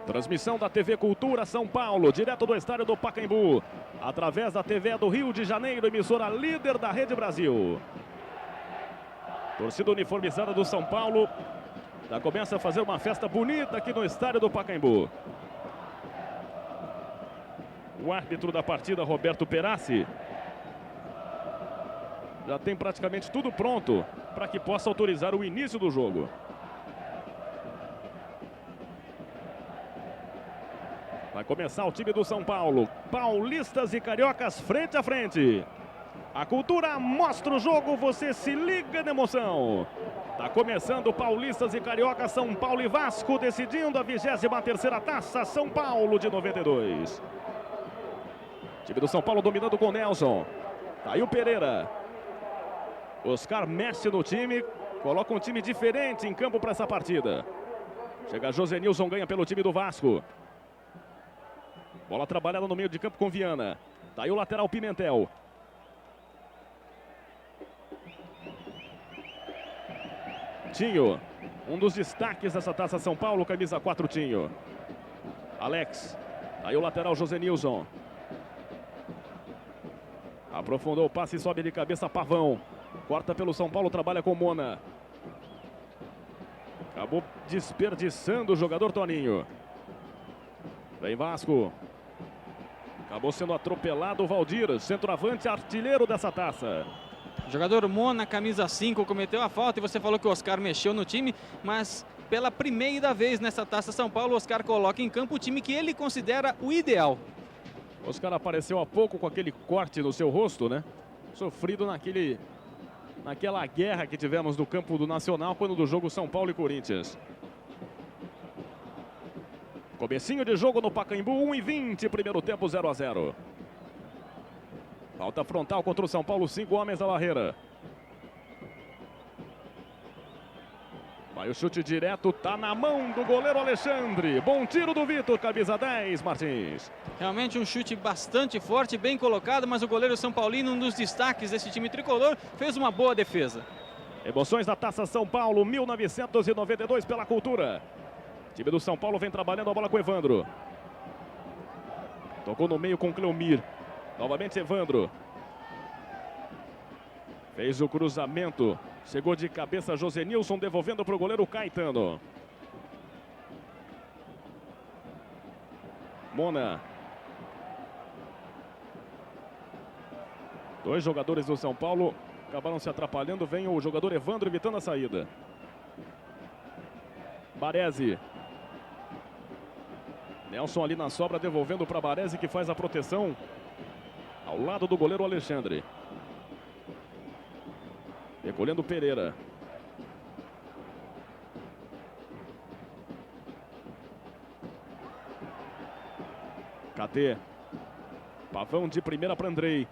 Transmissão da TV Cultura São Paulo, direto do estádio do Pacaembu, através da TV do Rio de Janeiro, emissora líder da Rede Brasil. Torcida uniformizada do São Paulo já começa a fazer uma festa bonita aqui no estádio do Pacaembu. O árbitro da partida, Roberto Perassi, já tem praticamente tudo pronto para que possa autorizar o início do jogo. Vai começar o time do São Paulo. Paulistas e cariocas frente a frente. A Cultura mostra o jogo, você se liga na emoção. Tá começando Paulistas e Cariocas, São Paulo e Vasco, decidindo a 23ª Taça São Paulo de 92. Time do São Paulo dominando com o Nelson. Tá aí o Pereira. Oscar mexe no time, coloca um time diferente em campo para essa partida. Chega Josenilson, ganha pelo time do Vasco. Bola trabalhada no meio de campo com Viana. Tá aí o lateral Pimentel. Tinho, um dos destaques dessa Taça São Paulo, camisa 4 Tinho. Alex, tá aí o lateral Josenilson. Aprofundou o passe, sobe de cabeça Pavão. Corta pelo São Paulo, trabalha com Mona. Acabou desperdiçando o jogador Toninho. Vem Vasco. Acabou sendo atropelado o Valdir, centroavante artilheiro dessa taça. O jogador Mona, camisa 5, cometeu a falta e você falou que o Oscar mexeu no time, mas pela primeira vez nessa Taça São Paulo, o Oscar coloca em campo o time que ele considera o ideal. O Oscar apareceu há pouco com aquele corte no seu rosto, né? Sofrido naquela guerra que tivemos no campo do Nacional, quando do jogo São Paulo e Corinthians. Comecinho de jogo no Pacaembu, 1:20, primeiro tempo 0-0. Falta frontal contra o São Paulo, 5 homens da barreira. Vai o chute direto, tá na mão do goleiro Alexandre. Bom tiro do Vitor, camisa 10, Martins. Realmente um chute bastante forte, bem colocado, mas o goleiro São Paulino, um dos destaques desse time tricolor, fez uma boa defesa. Emoções da Taça São Paulo, 1992 pela Cultura. O time do São Paulo vem trabalhando a bola com o Evandro. Tocou no meio com o Cleomir. Novamente Evandro. Fez o cruzamento. Chegou de cabeça Josenilson, devolvendo para o goleiro Caetano. Mona. Dois jogadores do São Paulo acabaram se atrapalhando. Vem o jogador Evandro evitando a saída. Baresi. Nelson ali na sobra, devolvendo para Baresi, que faz a proteção ao lado do goleiro Alexandre. Recolhendo Pereira. KT. Pavão de primeira para Andrei.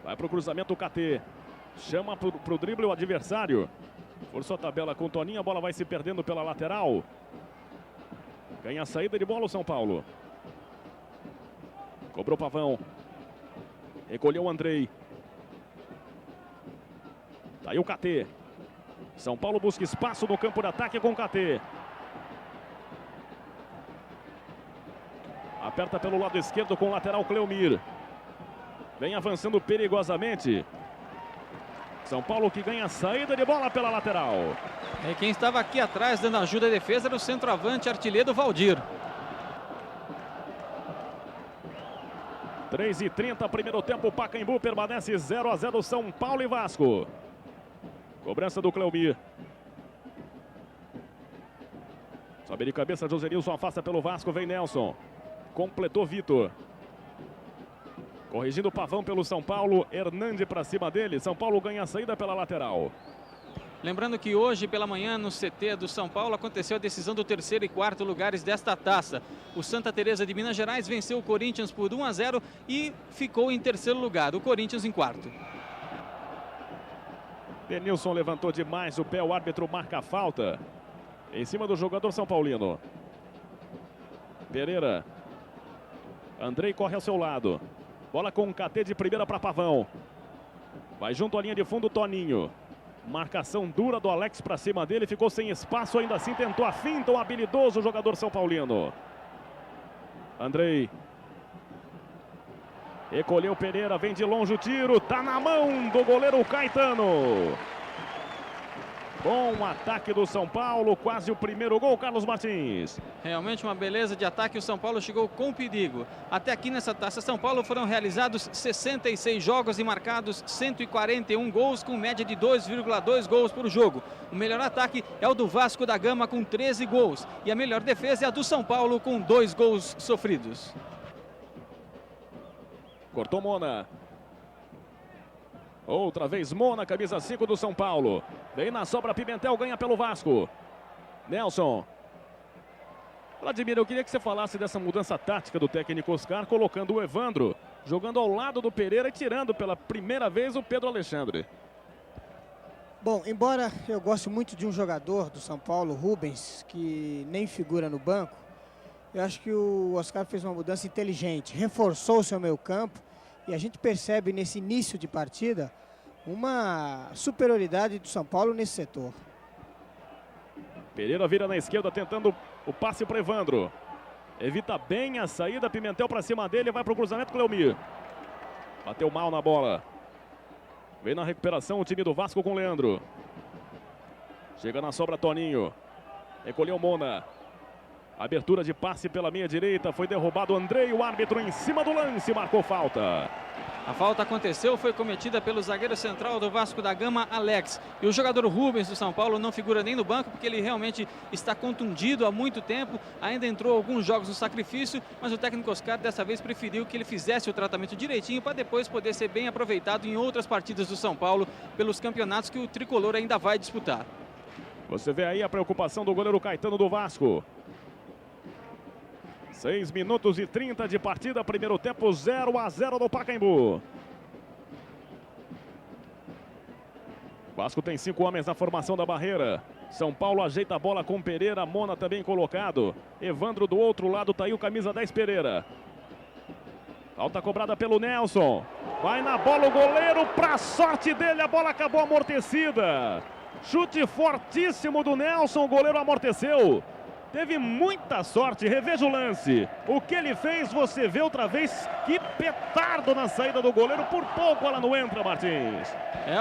Vai para o cruzamento o KT. Chama para o drible o adversário. Forçou a tabela com o Toninho, a bola vai se perdendo pela lateral. Ganha a saída de bola o São Paulo. Cobrou Pavão. Recolheu o Andrei. Tá aí o KT. São Paulo busca espaço no campo de ataque com o KT. Aperta pelo lado esquerdo com o lateral Cleomir. Vem avançando perigosamente. São Paulo que ganha a saída de bola pela lateral. E quem estava aqui atrás dando ajuda à defesa era o centroavante artilheiro Valdir. 3:30, primeiro tempo, Pacaembu permanece 0-0, São Paulo e Vasco. Cobrança do Cleomir. Sobe de cabeça, Josenilson afasta pelo Vasco, vem Nelson. Completou Vitor. Corrigindo o Pavão pelo São Paulo, Hernande para cima dele. São Paulo ganha a saída pela lateral. Lembrando que hoje pela manhã no CT do São Paulo aconteceu a decisão do terceiro e quarto lugares desta taça. O Santa Teresa de Minas Gerais venceu o Corinthians por 1-0 e ficou em terceiro lugar, o Corinthians em quarto. Denilson levantou demais o pé, o árbitro marca a falta em cima do jogador São Paulino. Pereira. Andrei corre ao seu lado. Bola com o KT de primeira para Pavão. Vai junto à linha de fundo Toninho. Marcação dura do Alex para cima dele, ficou sem espaço, ainda assim tentou a finta, o habilidoso jogador São Paulino. Andrei. Recolheu Pereira, vem de longe o tiro, tá na mão do goleiro Caetano. Bom ataque do São Paulo, quase o primeiro gol, Carlos Martins. Realmente uma beleza de ataque, o São Paulo chegou com perigo. Até aqui nessa Taça São Paulo foram realizados 66 jogos e marcados 141 gols, com média de 2,2 gols por jogo. O melhor ataque é o do Vasco da Gama, com 13 gols. E a melhor defesa é a do São Paulo, com 2 gols sofridos. Cortou Mona. Outra vez Mona, camisa 5 do São Paulo. Vem na sobra Pimentel, ganha pelo Vasco. Nelson. Vladimir, eu queria que você falasse dessa mudança tática do técnico Oscar, colocando o Evandro jogando ao lado do Pereira e tirando pela primeira vez o Pedro Alexandre. Bom, embora eu goste muito de um jogador do São Paulo, Rubens, que nem figura no banco, eu acho que o Oscar fez uma mudança inteligente, reforçou o seu meio-campo e a gente percebe nesse início de partida uma superioridade do São Paulo nesse setor. Pereira vira na esquerda tentando o passe para Evandro. Evita bem a saída, Pimentel para cima dele, vai para o cruzamento com o Leomir. Bateu mal na bola. Vem na recuperação o time do Vasco com o Leandro. Chega na sobra Toninho. Recolheu Mona. Abertura de passe pela meia direita, foi derrubado o Andrei, o árbitro em cima do lance, marcou falta. A falta aconteceu, foi cometida pelo zagueiro central do Vasco da Gama, Alex. E o jogador Rubens do São Paulo não figura nem no banco, porque ele realmente está contundido há muito tempo. Ainda entrou alguns jogos no sacrifício, mas o técnico Oscar dessa vez preferiu que ele fizesse o tratamento direitinho para depois poder ser bem aproveitado em outras partidas do São Paulo, pelos campeonatos que o tricolor ainda vai disputar. Você vê aí a preocupação do goleiro Caetano do Vasco. 6 minutos e 30 de partida, primeiro tempo 0-0 no Pacaembu. Vasco tem 5 homens na formação da barreira. São Paulo ajeita a bola com Pereira, Mona também colocado. Evandro do outro lado, tá aí o camisa 10 Pereira. Falta cobrada pelo Nelson. Vai na bola o goleiro, pra sorte dele, a bola acabou amortecida. Chute fortíssimo do Nelson, o goleiro amorteceu. Teve muita sorte, reveja o lance. O que ele fez, você vê outra vez. Que petardo na saída do goleiro. Por pouco ela não entra, Martins.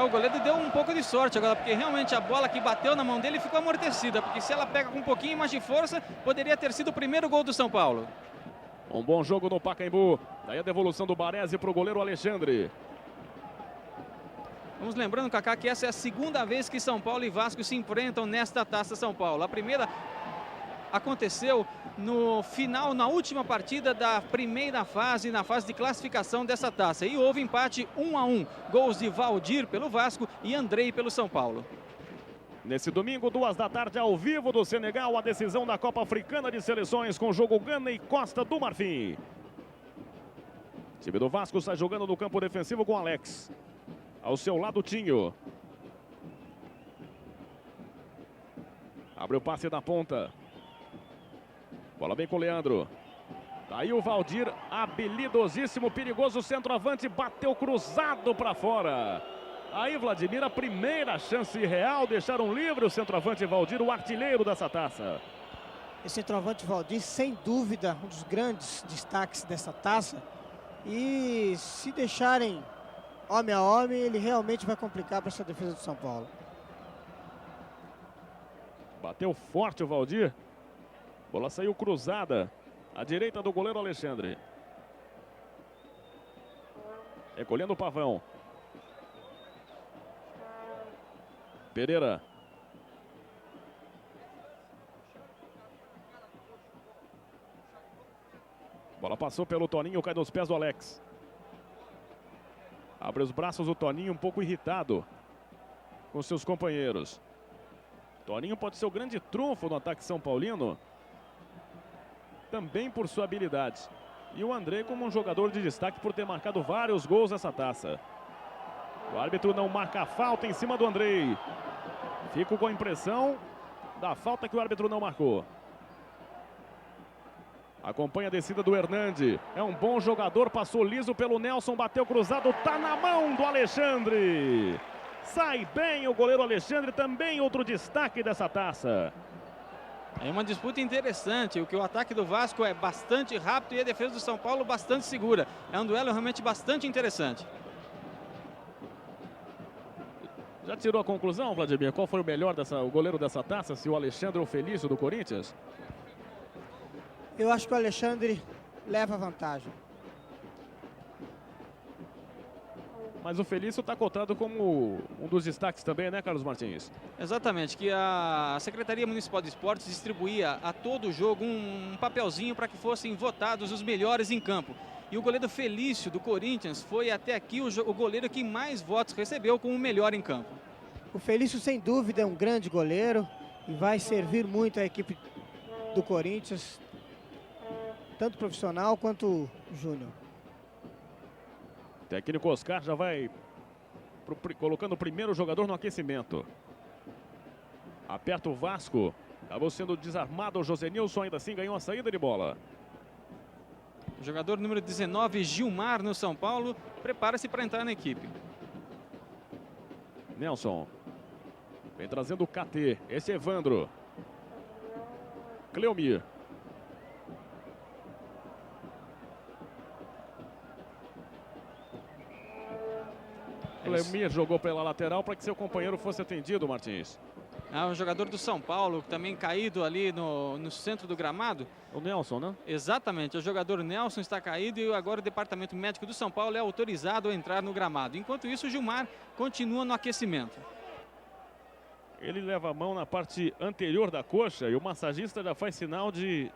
O goleiro deu um pouco de sorte agora, porque realmente a bola que bateu na mão dele ficou amortecida. Porque se ela pega com um pouquinho mais de força, poderia ter sido o primeiro gol do São Paulo. Um bom jogo no Pacaembu. Daí a devolução do Baresi para o goleiro Alexandre. Vamos lembrando, Kaká, que essa é a segunda vez que São Paulo e Vasco se enfrentam nesta Taça São Paulo. A primeira aconteceu no final, na última partida da primeira fase, na fase de classificação dessa taça. E houve empate 1-1. Gols de Valdir pelo Vasco e Andrei pelo São Paulo. Nesse domingo, 2 da tarde, ao vivo do Senegal, a decisão da Copa Africana de Seleções com o jogo Gana e Costa do Marfim. O time do Vasco está jogando no campo defensivo com Alex. Ao seu lado, Tinho. Abre o passe da ponta. Bola bem com o Leandro. Daí o Valdir, habilidosíssimo, perigoso centroavante, bateu cruzado para fora. Aí, Vladimir, a primeira chance real, deixaram livre o centroavante Valdir, o artilheiro dessa taça. Esse centroavante Valdir, sem dúvida, um dos grandes destaques dessa taça. E se deixarem homem a homem, ele realmente vai complicar para essa defesa do São Paulo. Bateu forte o Valdir. Bola saiu cruzada à direita do goleiro Alexandre. Recolhendo o Pavão. Pereira. Bola passou pelo Toninho, cai nos pés do Alex. Abre os braços o Toninho, um pouco irritado com seus companheiros. Toninho pode ser o grande trunfo no ataque São Paulino, também por sua habilidade. E o Andrei como um jogador de destaque por ter marcado vários gols nessa taça. O árbitro não marca a falta em cima do Andrei. Fico com a impressão da falta que o árbitro não marcou. Acompanha a descida do Hernande. É um bom jogador, passou liso pelo Nelson, bateu cruzado, tá na mão do Alexandre. Sai bem o goleiro Alexandre, também outro destaque dessa taça. É uma disputa interessante, o que o ataque do Vasco é bastante rápido e a defesa do São Paulo bastante segura. É um duelo realmente bastante interessante. Já tirou a conclusão, Vladimir? Qual foi o melhor o goleiro dessa taça? Se o Alexandre ou o Felício do Corinthians? Eu acho que o Alexandre leva vantagem. Mas o Felício está cotado como um dos destaques também, né, Carlos Martins? Exatamente, que a Secretaria Municipal de Esportes distribuía a todo jogo um papelzinho para que fossem votados os melhores em campo. E o goleiro Felício do Corinthians foi até aqui o goleiro que mais votos recebeu como o melhor em campo. O Felício, sem dúvida, é um grande goleiro e vai servir muito à equipe do Corinthians, tanto profissional quanto júnior. O técnico Oscar já vai colocando o primeiro jogador no aquecimento. Aperta o Vasco. Acabou sendo desarmado o Josenilson, ainda assim ganhou a saída de bola. O jogador número 19, Gilmar, no São Paulo, prepara-se para entrar na equipe. Nelson. Vem trazendo o KT. Esse é Evandro. Cleomir. Cleomir jogou pela lateral para que seu companheiro fosse atendido, Martins. Um jogador do São Paulo, também caído ali no centro do gramado. O Nelson, né? Exatamente, o jogador Nelson está caído e agora o departamento médico do São Paulo é autorizado a entrar no gramado. Enquanto isso, o Gilmar continua no aquecimento. Ele leva a mão na parte anterior da coxa e o massagista já faz sinal de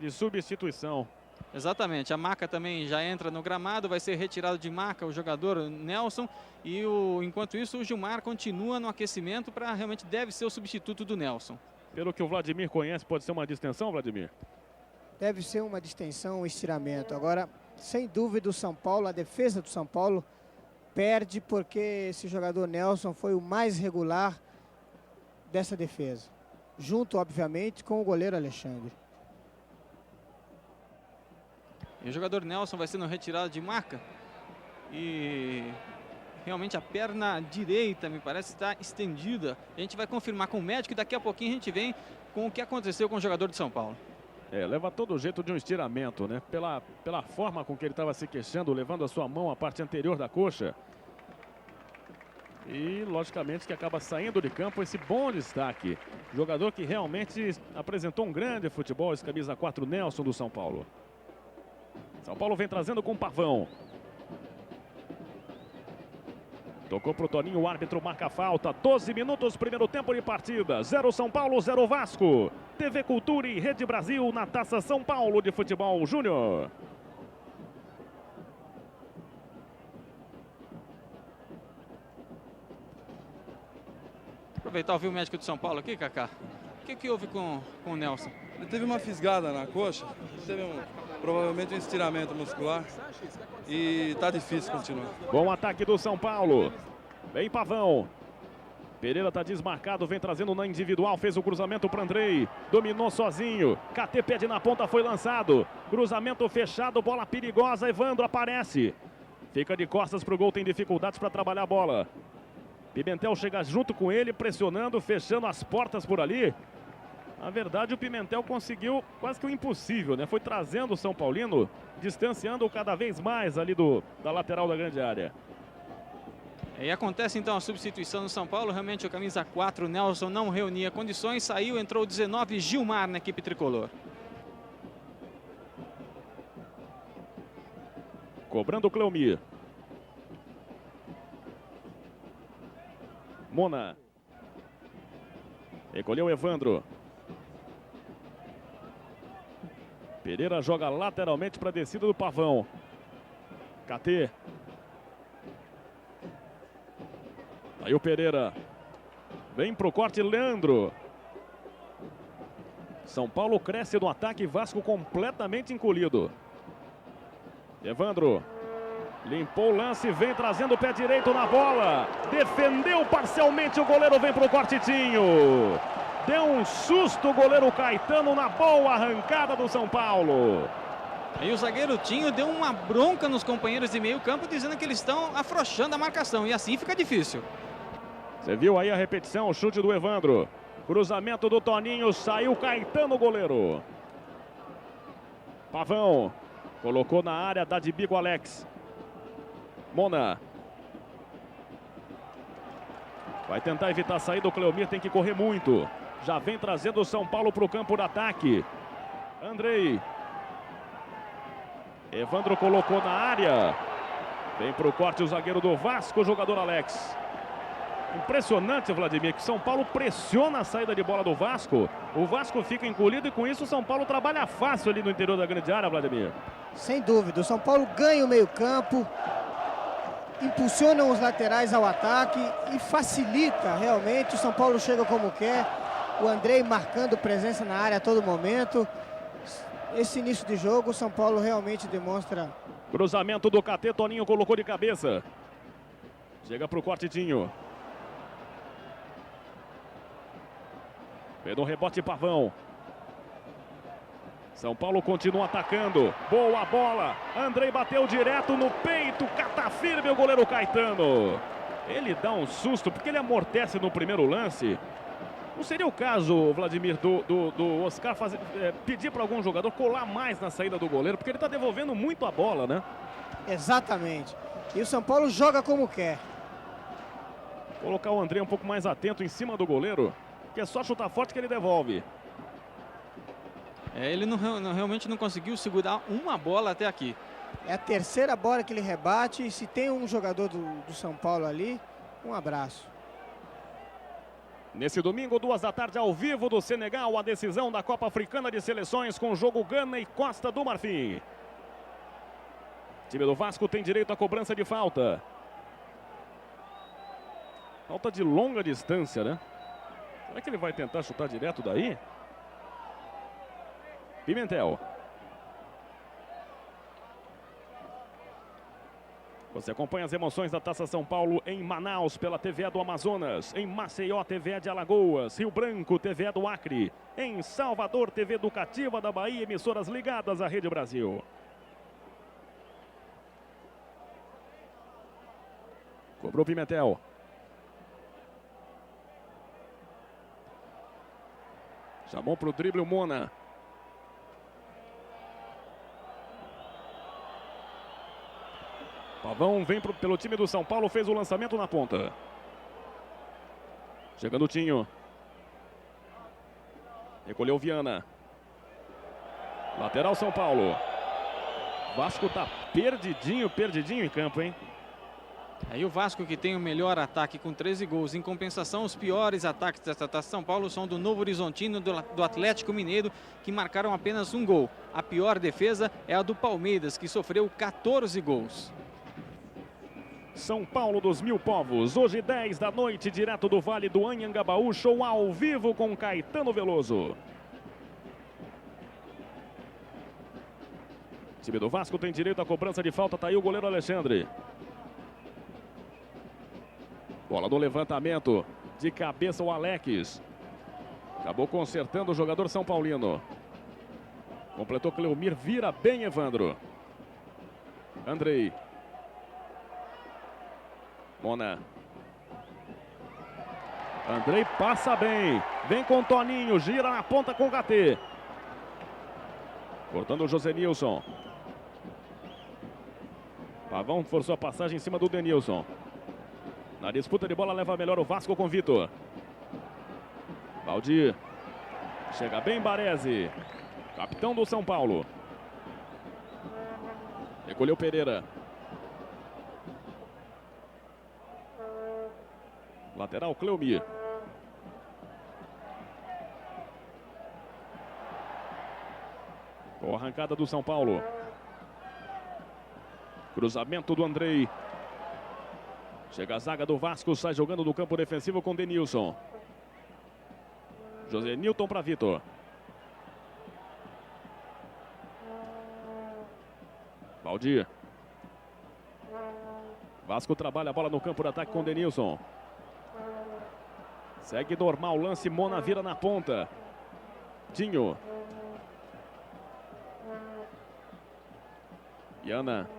substituição. Exatamente, a maca também já entra no gramado, vai ser retirado de maca o jogador Nelson e enquanto isso o Gilmar continua no aquecimento para realmente deve ser o substituto do Nelson. Pelo que o Vladimir conhece, pode ser uma distensão, Vladimir? Deve ser uma distensão, um estiramento. Agora, sem dúvida, o São Paulo, a defesa do São Paulo perde porque esse jogador Nelson foi o mais regular dessa defesa, junto, obviamente, com o goleiro Alexandre. E o jogador Nelson vai sendo retirado de marca e realmente a perna direita, me parece, está estendida. A gente vai confirmar com o médico e daqui a pouquinho a gente vem com o que aconteceu com o jogador de São Paulo. Leva todo o jeito de um estiramento, né? Pela forma com que ele estava se queixando, levando a sua mão à parte anterior da coxa. E, logicamente, que acaba saindo de campo esse bom destaque. Jogador que realmente apresentou um grande futebol, esse camisa 4 Nelson do São Paulo. São Paulo vem trazendo com o Pavão. Tocou pro Toninho, o árbitro marca a falta. 12 minutos, primeiro tempo de partida. 0 São Paulo, 0 Vasco. TV Cultura e Rede Brasil na Taça São Paulo de Futebol Júnior. Aproveitar ouvir o médico de São Paulo aqui, Kaká. O que houve com o Nelson? Ele teve uma fisgada na coxa, teve provavelmente um estiramento muscular e tá difícil continuar. Bom ataque do São Paulo. Vem Pavão. Pereira está desmarcado, vem trazendo na individual, fez o cruzamento para Andrei. Dominou sozinho. KT pede na ponta, foi lançado. Cruzamento fechado, bola perigosa. Evandro aparece. Fica de costas para o gol, tem dificuldades para trabalhar a bola. Pimentel chega junto com ele, pressionando, fechando as portas por ali. Na verdade, o Pimentel conseguiu quase que o impossível, né? Foi trazendo o São Paulino, distanciando-o cada vez mais ali da lateral da grande área. E acontece então a substituição no São Paulo. Realmente o camisa 4, Nelson, não reunia condições. Saiu, entrou o 19, Gilmar na equipe tricolor. Cobrando o Cleomir. Mona. Recolheu Evandro. Pereira joga lateralmente para a descida do Pavão. KT. Aí o Pereira. Vem pro corte Leandro. São Paulo cresce no ataque, Vasco completamente encolhido. Evandro. Limpou o lance, vem trazendo o pé direito na bola. Defendeu parcialmente, o goleiro vem pro cortetinho. Deu um susto o goleiro Caetano na boa arrancada do São Paulo. Aí o zagueiro Tinho deu uma bronca nos companheiros de meio campo, dizendo que eles estão afrouxando a marcação. E assim fica difícil. Você viu aí a repetição, o chute do Evandro. Cruzamento do Toninho, saiu Caetano, goleiro. Pavão, colocou na área, dá de bico Alex. Mona. Vai tentar evitar a saída, o Cleomir tem que correr muito. Já vem trazendo o São Paulo para o campo de ataque. Andrei. Evandro colocou na área. Vem para o corte o zagueiro do Vasco, o jogador Alex. Impressionante, Vladimir, que São Paulo pressiona a saída de bola do Vasco. O Vasco fica encolhido e com isso o São Paulo trabalha fácil ali no interior da grande área, Vladimir. Sem dúvida, o São Paulo ganha o meio-campo, impulsiona os laterais ao ataque e facilita realmente. O São Paulo chega como quer, o Andrei marcando presença na área a todo momento. Esse início de jogo, o São Paulo realmente demonstra. Cruzamento do KT, Toninho colocou de cabeça. Chega para o cortezinho. Vem no rebote Pavão. São Paulo continua atacando. Boa bola. Andrei bateu direto no peito. Cata firme o goleiro Caetano. Ele dá um susto porque ele amortece no primeiro lance. Não seria o caso, Vladimir, do Oscar pedir para algum jogador colar mais na saída do goleiro? Porque ele está devolvendo muito a bola, né? Exatamente. E o São Paulo joga como quer. Colocar o Andrei um pouco mais atento em cima do goleiro. Que é só chutar forte que ele devolve. Ele realmente não conseguiu segurar uma bola até aqui. É a terceira bola que ele rebate. E se tem um jogador do São Paulo ali, um abraço. Nesse domingo, 2 da tarde, ao vivo do Senegal, a decisão da Copa Africana de Seleções com o jogo Gana e Costa do Marfim. O time do Vasco tem direito à cobrança de falta. Falta de longa distância, né? Será que ele vai tentar chutar direto daí? Pimentel. Você acompanha as emoções da Taça São Paulo em Manaus pela TVE do Amazonas, em Maceió, TVE de Alagoas, Rio Branco, TVE do Acre, em Salvador, TV Educativa da Bahia, emissoras ligadas à Rede Brasil. Cobrou Pimentel. Chamou para o drible o Mona. Pavão vem pelo time do São Paulo, fez o lançamento na ponta. Chegando o Tinho. Recolheu Viana. Lateral São Paulo. Vasco tá perdidinho em campo, hein? Aí o Vasco, que tem o melhor ataque com 13 gols. Em compensação, os piores ataques desta Taça São Paulo são do Novo Horizontino, do Atlético Mineiro, que marcaram apenas um gol. A pior defesa é a do Palmeiras, que sofreu 14 gols. São Paulo dos Mil Povos, hoje 10 da noite, direto do Vale do Anhangabaú, show ao vivo com Caetano Veloso. O time do Vasco tem direito à cobrança de falta, tá aí o goleiro Alexandre. Bola no levantamento, de cabeça o Alex. Acabou consertando o jogador São Paulino. Completou Cleomir, vira bem Evandro. Andrei. Mona. Andrei passa bem. Vem com Toninho, gira na ponta com o KT. Cortando o Josenilson. Pavão forçou a passagem em cima do Denilson. Na disputa de bola leva melhor o Vasco com Vitor. Valdir. Chega bem Baresi. Capitão do São Paulo. Recolheu Pereira. Lateral Cleomir. Boa arrancada do São Paulo. Cruzamento do Andrei. Chega a zaga do Vasco, sai jogando do campo defensivo com Denilson. José Nilton para Vitor. Valdir. Vasco trabalha a bola no campo de ataque com Denilson. Segue normal, lance, Mona vira na ponta. Tinho. Viana.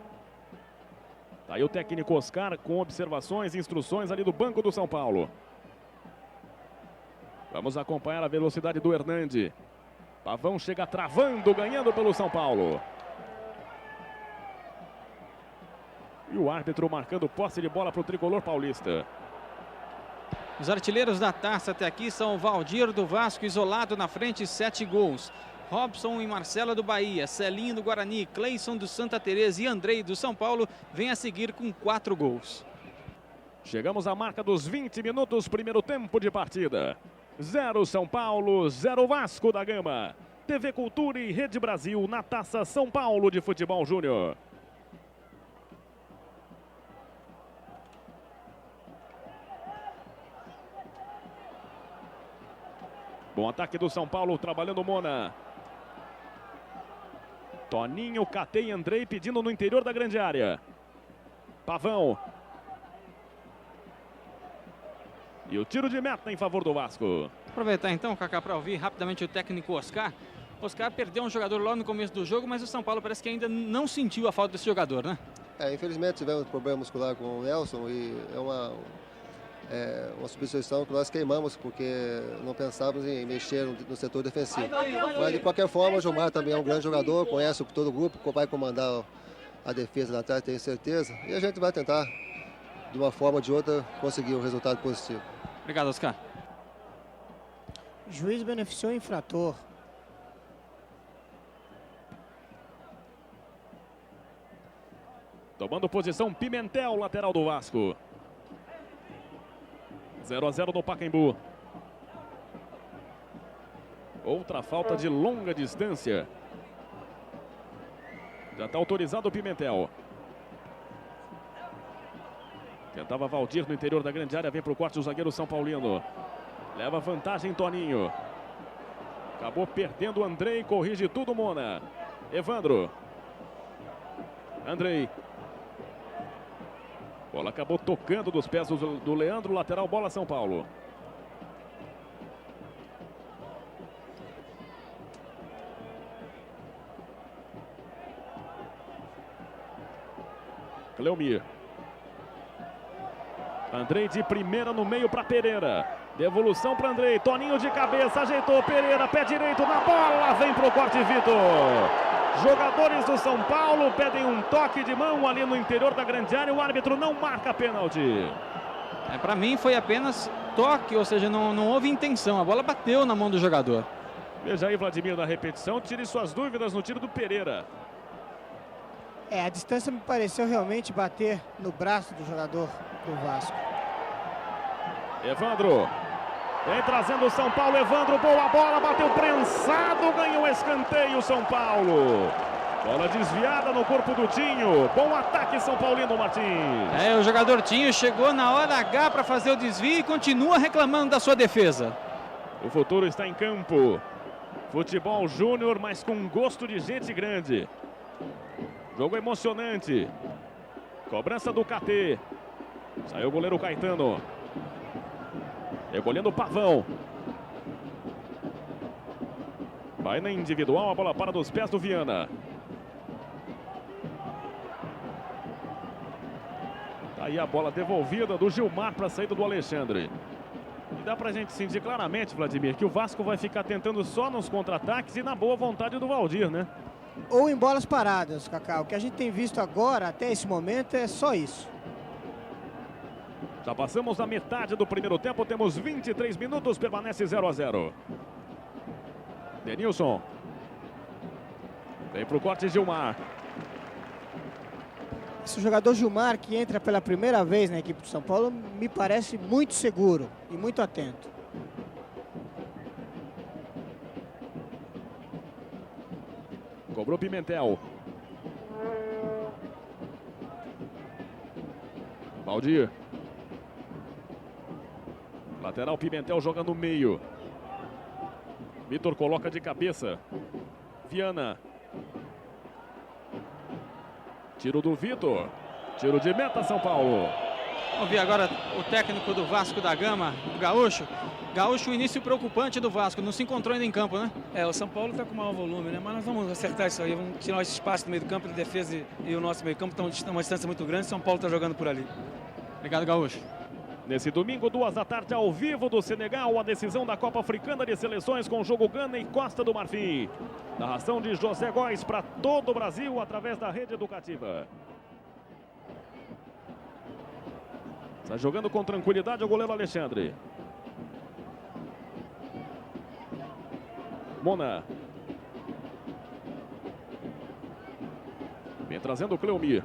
Tá aí o técnico Oscar com observações e instruções ali do banco do São Paulo. Vamos acompanhar a velocidade do Hernandi. Pavão chega travando, ganhando pelo São Paulo. E o árbitro marcando posse de bola para o tricolor paulista. Os artilheiros da taça até aqui são o Valdir do Vasco, isolado na frente, 7 gols. Robson e Marcelo do Bahia, Celinho do Guarani, Cleison do Santa Teresa e Andrei do São Paulo vem a seguir com 4 gols. Chegamos à marca dos 20 minutos, primeiro tempo de partida. 0 São Paulo, 0 Vasco da Gama. TV Cultura e Rede Brasil na Taça São Paulo de Futebol Júnior. Bom ataque do São Paulo, trabalhando o Mona. Toninho, Catei e Andrei pedindo no interior da grande área. Pavão. E o tiro de meta em favor do Vasco. Aproveitar então, Kaká, para ouvir rapidamente o técnico Oscar. Oscar perdeu um jogador logo no começo do jogo, mas o São Paulo parece que ainda não sentiu a falta desse jogador, né? Infelizmente tivemos problema muscular com o Nelson e é uma substituição que nós queimamos porque não pensávamos em mexer no setor defensivo. Mas de qualquer forma, o Gilmar também é um grande jogador, conhece todo o grupo, vai comandar a defesa lá atrás, tenho certeza. E a gente vai tentar, de uma forma ou de outra, conseguir um resultado positivo. Obrigado, Oscar. O juiz beneficiou o infrator. Tomando posição Pimentel, lateral do Vasco. 0 a 0 no Pacaembu. Outra falta de longa distância. Já está autorizado o Pimentel. Tentava Valdir no interior da grande área. Vem para o corte o zagueiro São Paulino. Leva vantagem Toninho. Acabou perdendo o Andrei. Corrige tudo Mona. Evandro. Andrei. Bola acabou tocando dos pés do Leandro. Lateral, bola São Paulo. Cleomir. Andrei de primeira no meio para Pereira. Devolução para Andrei. Toninho de cabeça. Ajeitou Pereira. Pé direito na bola. Vem para o corte Vitor. Jogadores do São Paulo pedem um toque de mão ali no interior da grande área. O árbitro não marca pênalti. Para mim foi apenas toque, ou seja, não houve intenção. A bola bateu na mão do jogador. Veja aí, Vladimir, na repetição. Tire suas dúvidas no tiro do Pereira. A distância me pareceu realmente bater no braço do jogador do Vasco. Evandro. Vem trazendo o São Paulo, Evandro, boa bola, bateu prensado, ganhou escanteio São Paulo. Bola desviada no corpo do Tinho, bom ataque São Paulino Martins. O jogador Tinho chegou na hora H para fazer o desvio e continua reclamando da sua defesa. O futuro está em campo. Futebol júnior, mas com gosto de gente grande. Jogo emocionante. Cobrança do KT. Saiu o goleiro Caetano. Recolhendo o Pavão. Vai na individual, a bola para dos pés do Viana. Tá aí a bola devolvida do Gilmar para a saída do Alexandre. E dá pra gente sentir claramente, Vladimir, que o Vasco vai ficar tentando só nos contra-ataques e na boa vontade do Valdir, né? Ou em bolas paradas, Kaká. O que a gente tem visto agora, até esse momento, é só isso. Já passamos da metade do primeiro tempo, temos 23 minutos, permanece 0 a 0. Denilson. Vem para o corte Gilmar. Esse jogador Gilmar, que entra pela primeira vez na equipe do São Paulo, me parece muito seguro e muito atento. Cobrou Pimentel. Valdir. Lateral Pimentel joga no meio. Vitor coloca de cabeça. Viana. Tiro do Vitor. Tiro de meta São Paulo. Vamos ver agora o técnico do Vasco da Gama, o Gaúcho. Gaúcho, o início preocupante do Vasco. Não se encontrou ainda em campo, né? O São Paulo está com maior volume, né? Mas nós vamos acertar isso aí. Vamos tirar esse espaço do meio do campo de defesa e o nosso meio campo estão a uma distância muito grande. São Paulo está jogando por ali. Obrigado, Gaúcho. Nesse domingo, 2 da tarde, ao vivo do Senegal, a decisão da Copa Africana de Seleções com o jogo Gana e Costa do Marfim. Narração de José Góes para todo o Brasil através da rede educativa. Está jogando com tranquilidade o goleiro Alexandre. Mona. Vem trazendo o Cleomir.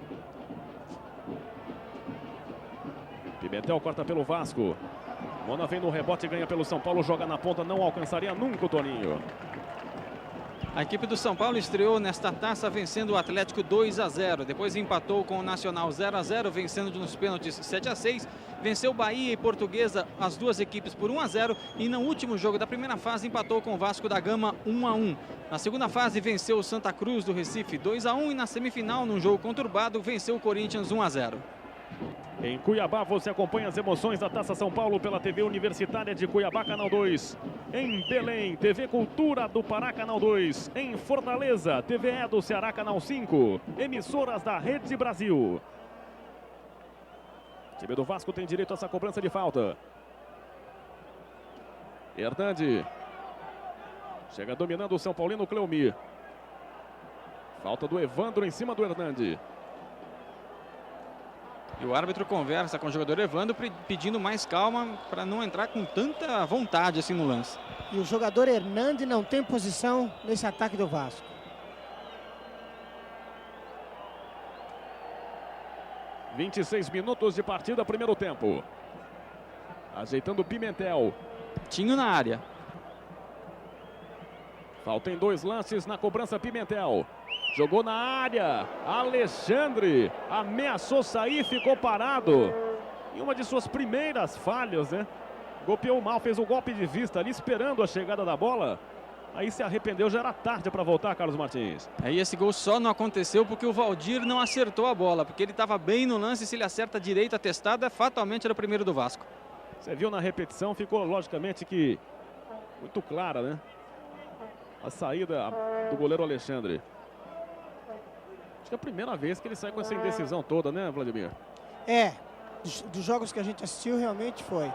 Pimentel corta pelo Vasco. Mona vem no rebote e ganha pelo São Paulo. Joga na ponta, não alcançaria nunca o Toninho. A equipe do São Paulo estreou nesta taça vencendo o Atlético 2-0. Depois empatou com o Nacional 0-0, vencendo nos pênaltis 7-6. Venceu Bahia e Portuguesa, as duas equipes por 1-0. E no último jogo da primeira fase empatou com o Vasco da Gama 1-1. Na segunda fase venceu o Santa Cruz do Recife 2-1. E na semifinal, num jogo conturbado, venceu o Corinthians 1-0. Em Cuiabá, você acompanha as emoções da Taça São Paulo pela TV Universitária de Cuiabá, Canal 2. Em Belém, TV Cultura do Pará, Canal 2. Em Fortaleza, TVE do Ceará, Canal 5. Emissoras da Rede Brasil. O time do Vasco tem direito a essa cobrança de falta. Hernandi. Chega dominando o São Paulino Cleomir. Falta do Evandro em cima do Hernandi. E o árbitro conversa com o jogador Evandro pedindo mais calma para não entrar com tanta vontade assim no lance. E o jogador Hernandi não tem posição nesse ataque do Vasco. – 26 minutos de partida, primeiro tempo. Ajeitando o Pimentel. Tinho na área. Faltam 2 lances na cobrança Pimentel. Jogou na área, Alexandre ameaçou sair, ficou parado. Em uma de suas primeiras falhas, né? Golpeou mal, fez o golpe de vista ali, esperando a chegada da bola. Aí se arrependeu, já era tarde para voltar, Carlos Martins. Aí esse gol só não aconteceu porque o Valdir não acertou a bola. Porque ele estava bem no lance, se ele acerta a direita testada, fatalmente era o primeiro do Vasco. Você viu na repetição, ficou logicamente que muito clara, né? A saída do goleiro Alexandre. Acho que é a primeira vez que ele sai com essa indecisão toda, né, Vladimir? É, dos jogos que a gente assistiu realmente foi.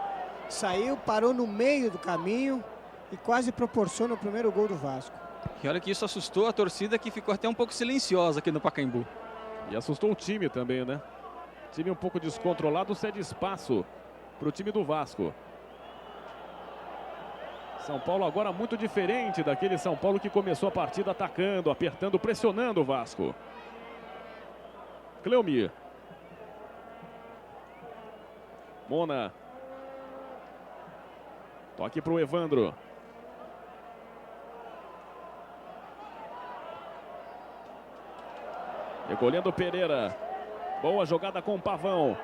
Saiu, parou no meio do caminho e quase proporciona o primeiro gol do Vasco. E olha que isso assustou a torcida, que ficou até um pouco silenciosa aqui no Pacaembu. E assustou o time também, né? Time um pouco descontrolado, cede espaço para o time do Vasco. São Paulo agora muito diferente daquele São Paulo que começou a partida atacando, apertando, pressionando o Vasco. Cleomir. Mona. Toque para o Evandro. Recolhendo o Pereira. Boa jogada com o Pavão.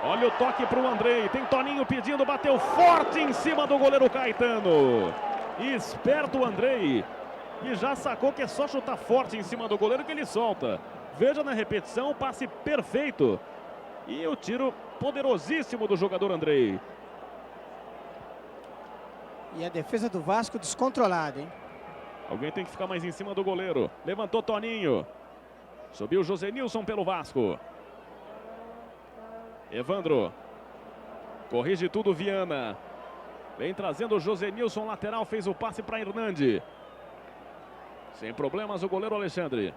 Olha o toque para o Andrei. Tem Toninho pedindo, bateu forte em cima do goleiro Caetano. Esperto o Andrei. E já sacou que é só chutar forte em cima do goleiro que ele solta. Veja na repetição o passe perfeito. E o tiro poderosíssimo do jogador Andrei. E a defesa do Vasco descontrolada, hein? Alguém tem que ficar mais em cima do goleiro. Levantou Toninho. Subiu Josenilson pelo Vasco. Evandro. Corrige tudo Viana. Vem trazendo o Josenilson, lateral, fez o passe para Hernandi. Sem problemas o goleiro Alexandre.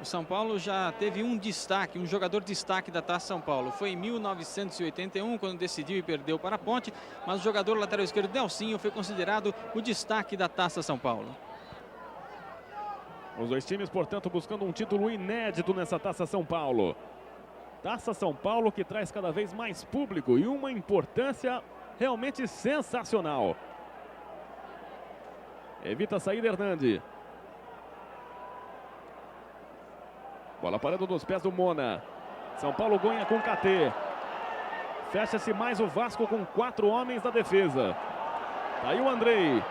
O São Paulo já teve um destaque, um jogador destaque da Taça São Paulo. Foi em 1981, quando decidiu e perdeu para a Ponte. Mas o jogador lateral esquerdo Nelsinho foi considerado o destaque da Taça São Paulo. Os dois times, portanto, buscando um título inédito nessa Taça São Paulo. Taça São Paulo que traz cada vez mais público e uma importância realmente sensacional. Evita a saída Hernandi. Bola parando nos pés do Mona. São Paulo ganha com KT. Fecha-se mais o Vasco com 4 homens da defesa. Tá aí o Andrei.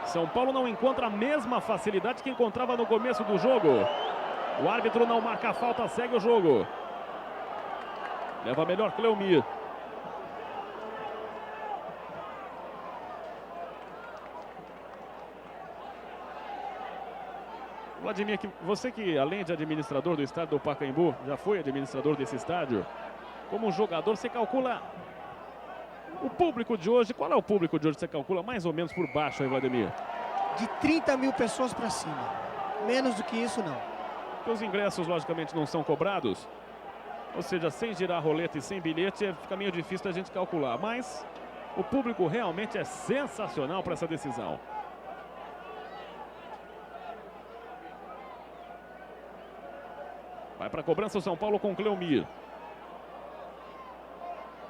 São Paulo não encontra a mesma facilidade que encontrava no começo do jogo. O árbitro não marca a falta, segue o jogo. Leva melhor Cleomir. Vladimir, você que além de administrador do estádio do Pacaembu, já foi administrador desse estádio, Como jogador, você calcula o público de hoje. Qual é o público de hoje que você calcula mais ou menos por baixo aí, Vladimir? De 30 mil pessoas para cima. Menos do que isso, não. Porque os ingressos, logicamente, não são cobrados. Ou seja, sem girar a roleta e sem bilhete, fica meio difícil a gente calcular. Mas o público realmente é sensacional para essa decisão. Vai para a cobrança o São Paulo com Cleomir.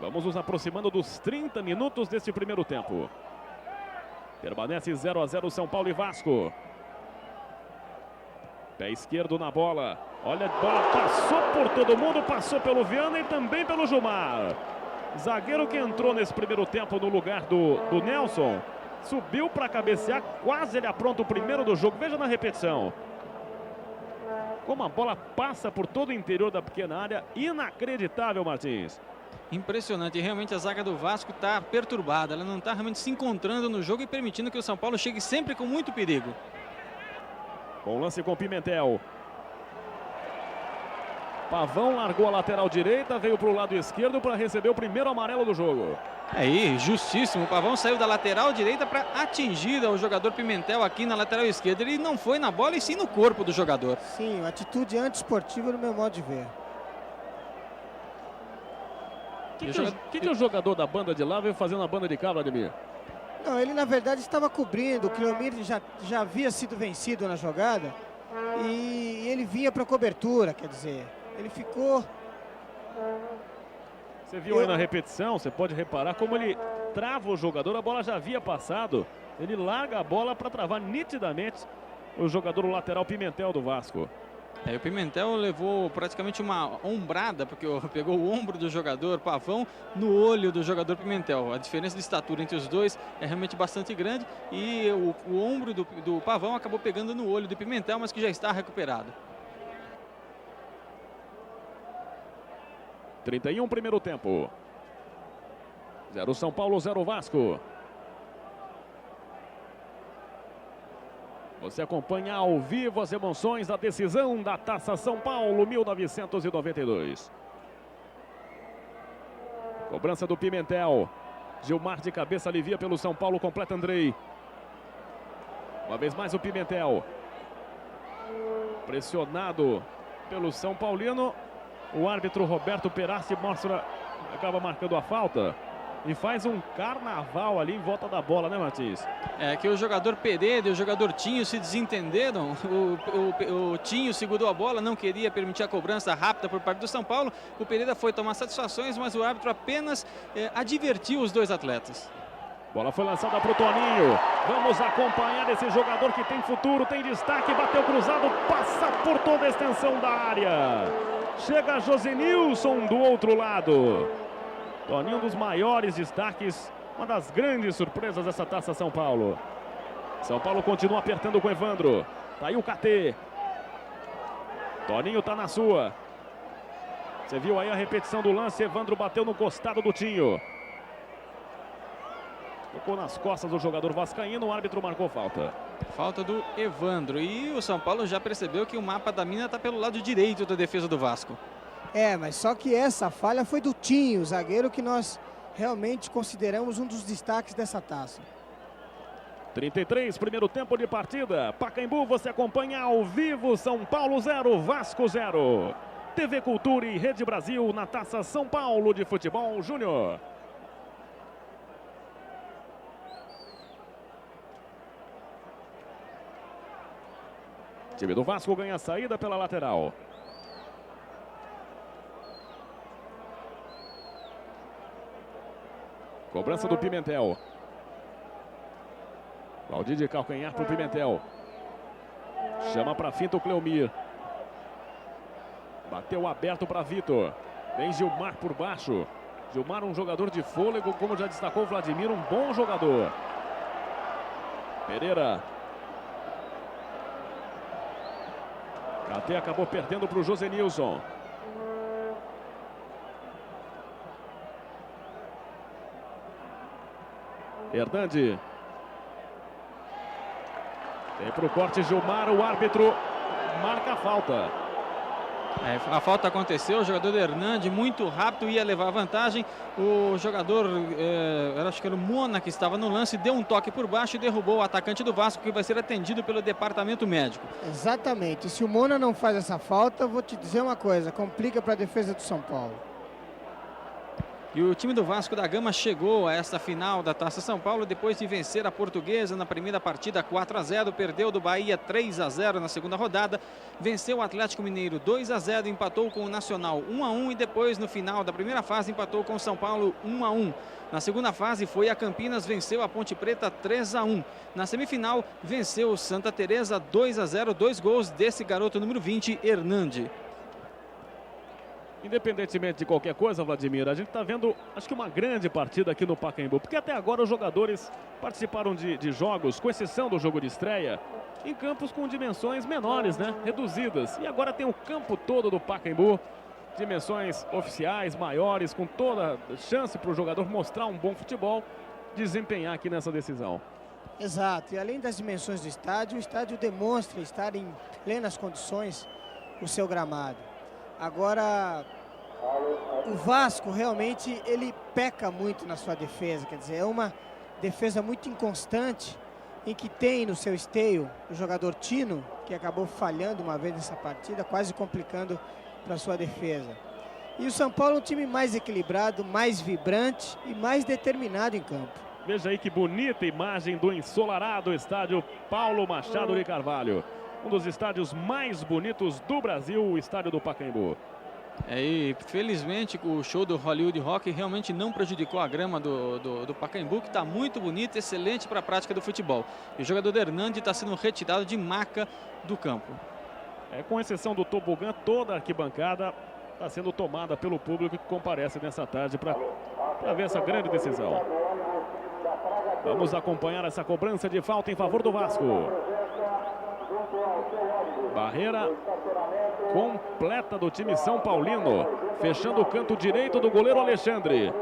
Vamos nos aproximando dos 30 minutos deste primeiro tempo. Permanece 0 a 0 São Paulo e Vasco. Pé esquerdo na bola. Olha, a bola passou por todo mundo, passou pelo Viana e também pelo Gilmar. Zagueiro que entrou nesse primeiro tempo no lugar do Nelson. Subiu para cabecear, quase ele apronta o primeiro do jogo. Veja na repetição. Como a bola passa por todo o interior da pequena área. Inacreditável, Martins. Impressionante, realmente a zaga do Vasco está perturbada, ela não está realmente se encontrando no jogo e permitindo que o São Paulo chegue sempre com muito perigo. Bom lance com Pimentel. Pavão largou a lateral direita, veio para o lado esquerdo para receber o primeiro amarelo do jogo. Aí, justíssimo, o Pavão saiu da lateral direita para atingir o jogador Pimentel aqui na lateral esquerda. Ele não foi na bola e sim no corpo do jogador. Sim, uma atitude antiesportiva no meu modo de ver. O que o jogador da banda de lá veio fazendo na banda de cá, Vladimir? Não, ele na verdade estava cobrindo. O Cleomir já havia sido vencido na jogada e ele vinha para cobertura, quer dizer, ele ficou... Você viu aí na repetição, você pode reparar como ele trava o jogador, a bola já havia passado, ele larga a bola para travar nitidamente o jogador lateral Pimentel do Vasco. O Pimentel levou praticamente uma ombrada, porque pegou o ombro do jogador Pavão no olho do jogador Pimentel. A diferença de estatura entre os dois é realmente bastante grande e o ombro do Pavão acabou pegando no olho do Pimentel, mas que já está recuperado. 31 primeiro tempo. 0 São Paulo, 0 Vasco. Você acompanha ao vivo as emoções da decisão da Taça São Paulo 1992. Cobrança do Pimentel. Gilmar de cabeça alivia pelo São Paulo, completa Andrei. Uma vez mais o Pimentel. Pressionado pelo São Paulino. O árbitro Roberto Perassi acaba marcando a falta. E faz um carnaval ali em volta da bola, né, Martins? É que o jogador Pereira e o jogador Tinho se desentenderam. O Tinho segurou a bola, não queria permitir a cobrança rápida por parte do São Paulo. O Pereira foi tomar satisfações, mas o árbitro apenas advertiu os dois atletas. Bola foi lançada para o Toninho. Vamos acompanhar esse jogador que tem futuro, tem destaque. Bateu cruzado, passa por toda a extensão da área. Chega Josenilson do outro lado. Toninho, um dos maiores destaques, uma das grandes surpresas dessa Taça São Paulo. São Paulo continua apertando com Evandro. Tá aí o KT. Toninho tá na sua. Você viu aí a repetição do lance. Evandro bateu no costado do Tinho. Tocou nas costas do jogador vascaíno. O árbitro marcou falta. Falta do Evandro. E o São Paulo já percebeu que o mapa da mina está pelo lado direito da defesa do Vasco. Mas só que essa falha foi do Tinho, zagueiro que nós realmente consideramos um dos destaques dessa taça. 33, primeiro tempo de partida. Pacaembu, você acompanha ao vivo. São Paulo 0, Vasco 0. TV Cultura e Rede Brasil na Taça São Paulo de Futebol Júnior. O time do Vasco ganha a saída pela lateral. Cobrança do Pimentel. Valdir de calcanhar para o Pimentel. Chama para finta o Cleomir. Bateu aberto para Vitor. Vem Gilmar por baixo. Gilmar, um jogador de fôlego, como já destacou o Vladimir, um bom jogador. Pereira. Até acabou perdendo para o Josenilson. Hernandi. Tem para o corte Gilmar, o árbitro marca a falta. A falta aconteceu, o jogador Hernandes muito rápido, ia levar vantagem. O jogador, acho que era o Mona que estava no lance, deu um toque por baixo e derrubou o atacante do Vasco, que vai ser atendido pelo departamento médico. Exatamente. Se o Mona não faz essa falta, vou te dizer uma coisa, complica para a defesa do São Paulo. E o time do Vasco da Gama chegou a esta final da Taça São Paulo depois de vencer a Portuguesa na primeira partida 4-0, perdeu do Bahia 3-0 na segunda rodada, venceu o Atlético Mineiro 2-0, empatou com o Nacional 1-1 e depois no final da primeira fase empatou com o São Paulo 1-1. Na segunda fase foi a Campinas, venceu a Ponte Preta 3-1. Na semifinal venceu o Santa Teresa 2-0, 2 gols desse garoto número 20, Hernandes. Independentemente de qualquer coisa, Vladimir, a gente está vendo, acho que uma grande partida aqui no Pacaembu, porque até agora os jogadores participaram de jogos, com exceção do jogo de estreia, em campos com dimensões menores, né? Reduzidas. E agora tem o campo todo do Pacaembu, dimensões oficiais, maiores, com toda chance para o jogador mostrar um bom futebol, desempenhar aqui nessa decisão. Exato, e além das dimensões do estádio, o estádio demonstra estar em plenas condições o seu gramado. Agora, o Vasco realmente ele peca muito na sua defesa, quer dizer, é uma defesa muito inconstante, em que tem no seu esteio o jogador Tino, que acabou falhando uma vez nessa partida, quase complicando para a sua defesa. E o São Paulo é um time mais equilibrado, mais vibrante e mais determinado em campo. Veja aí que bonita imagem do ensolarado estádio Paulo Machado de Carvalho. Um dos estádios mais bonitos do Brasil, o estádio do Pacaembu. E felizmente o show do Hollywood Rock realmente não prejudicou a grama do Pacaembu, que está muito bonito, excelente para a prática do futebol. E o jogador Hernandes está sendo retirado de maca do campo. Com exceção do tobogã, toda a arquibancada está sendo tomada pelo público que comparece nessa tarde para ver essa grande decisão. Vamos acompanhar essa cobrança de falta em favor do Vasco. Barreira completa do time São Paulino, fechando o canto direito do goleiro Alexandre.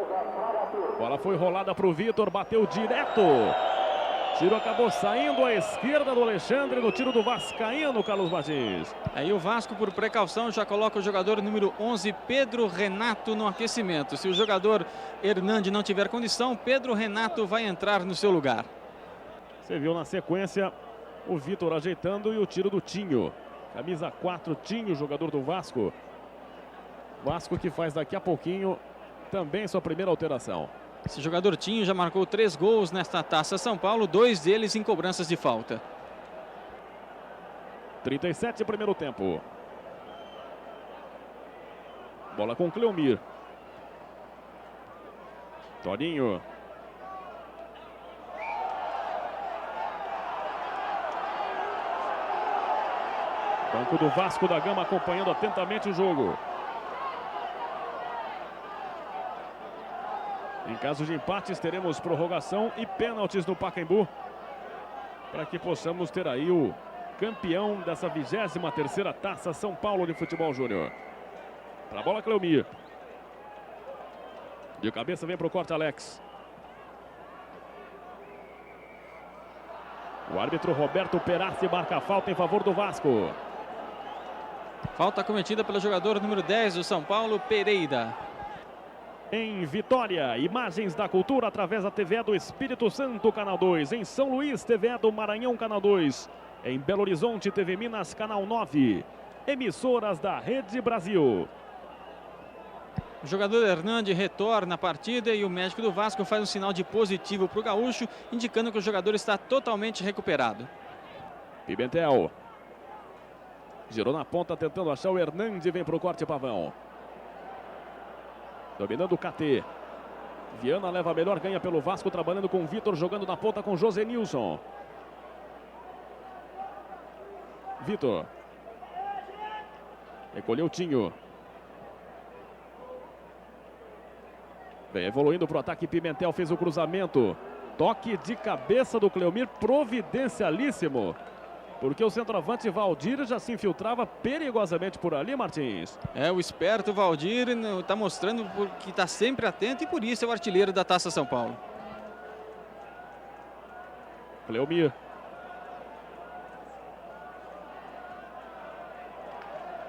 Bola foi rolada para o Vitor, bateu direto. Tiro acabou saindo à esquerda do Alexandre, no tiro do vascaíno, Carlos Martins. Aí o Vasco, por precaução, já coloca o jogador número 11, Pedro Renato, no aquecimento. Se o jogador Hernandes não tiver condição, Pedro Renato vai entrar no seu lugar. Você viu na sequência o Vitor ajeitando e o tiro do Tinho. Camisa 4, Tinho, jogador do Vasco. Vasco que faz daqui a pouquinho também sua primeira alteração. Esse jogador Tinho já marcou 3 gols nesta Taça São Paulo, 2 deles em cobranças de falta. 37, primeiro tempo. Bola com Cleomir. Torinho. Banco do Vasco da Gama acompanhando atentamente o jogo. Em caso de empates, teremos prorrogação e pênaltis no Pacaembu, para que possamos ter aí o campeão dessa 23ª Taça São Paulo de Futebol Júnior. Para a bola, Cleomir. De cabeça vem para o corte, Alex. O árbitro Roberto Perassi marca a falta em favor do Vasco. Falta cometida pelo jogador número 10 do São Paulo, Pereira. Em Vitória, imagens da cultura através da TVE do Espírito Santo, Canal 2. Em São Luís, TVE do Maranhão, Canal 2. Em Belo Horizonte, TV Minas, Canal 9. Emissoras da Rede Brasil. O jogador Hernandes retorna à partida e o médico do Vasco faz um sinal de positivo para o gaúcho, indicando que o jogador está totalmente recuperado. Pimentel. Girou na ponta, tentando achar o Hernandes, vem para o corte, Pavão. Dominando o KT. Viana leva a melhor, ganha pelo Vasco, trabalhando com o Vitor, jogando na ponta com José Nilson. Vitor. Recolheu o Tinho. Vem evoluindo para o ataque, Pimentel fez o cruzamento. Toque de cabeça do Cleomir, providencialíssimo. Porque o centroavante Valdir já se infiltrava perigosamente por ali, Martins. O esperto Valdir está mostrando que está sempre atento e por isso é o artilheiro da Taça São Paulo. Cleomir.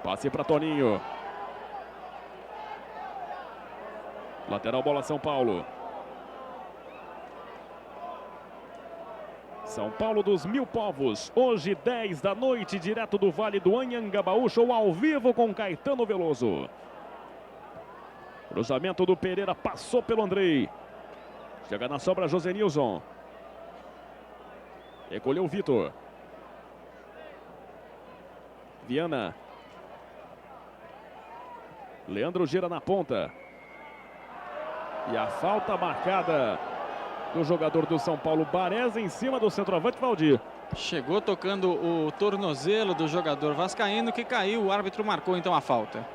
Passe para Toninho. Lateral, bola São Paulo. São Paulo dos Mil Povos, hoje 10 da noite, direto do Vale do Anhangabaú, show ao vivo com Caetano Veloso. Cruzamento do Pereira, passou pelo Andrei. Chega na sobra Josenilson. Recolheu o Vitor. Viana. Leandro gira na ponta. E a falta marcada do jogador do São Paulo, Baresi, em cima do centroavante Valdir. Chegou tocando o tornozelo do jogador vascaíno que caiu, o árbitro marcou então a falta.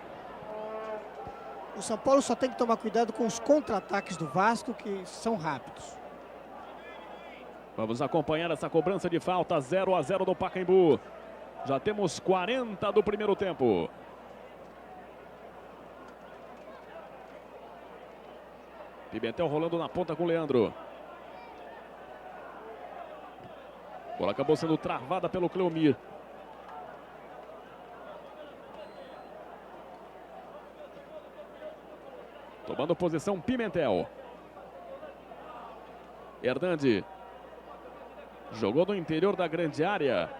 O São Paulo só tem que tomar cuidado com os contra-ataques do Vasco, que são rápidos. Vamos acompanhar essa cobrança de falta, 0-0 do Pacaembu. Já temos 40 do primeiro tempo. Pimentel rolando na ponta com o Leandro. Bola acabou sendo travada pelo Cleomir. Tomando posição Pimentel. Hernandi. Jogou no interior da grande área.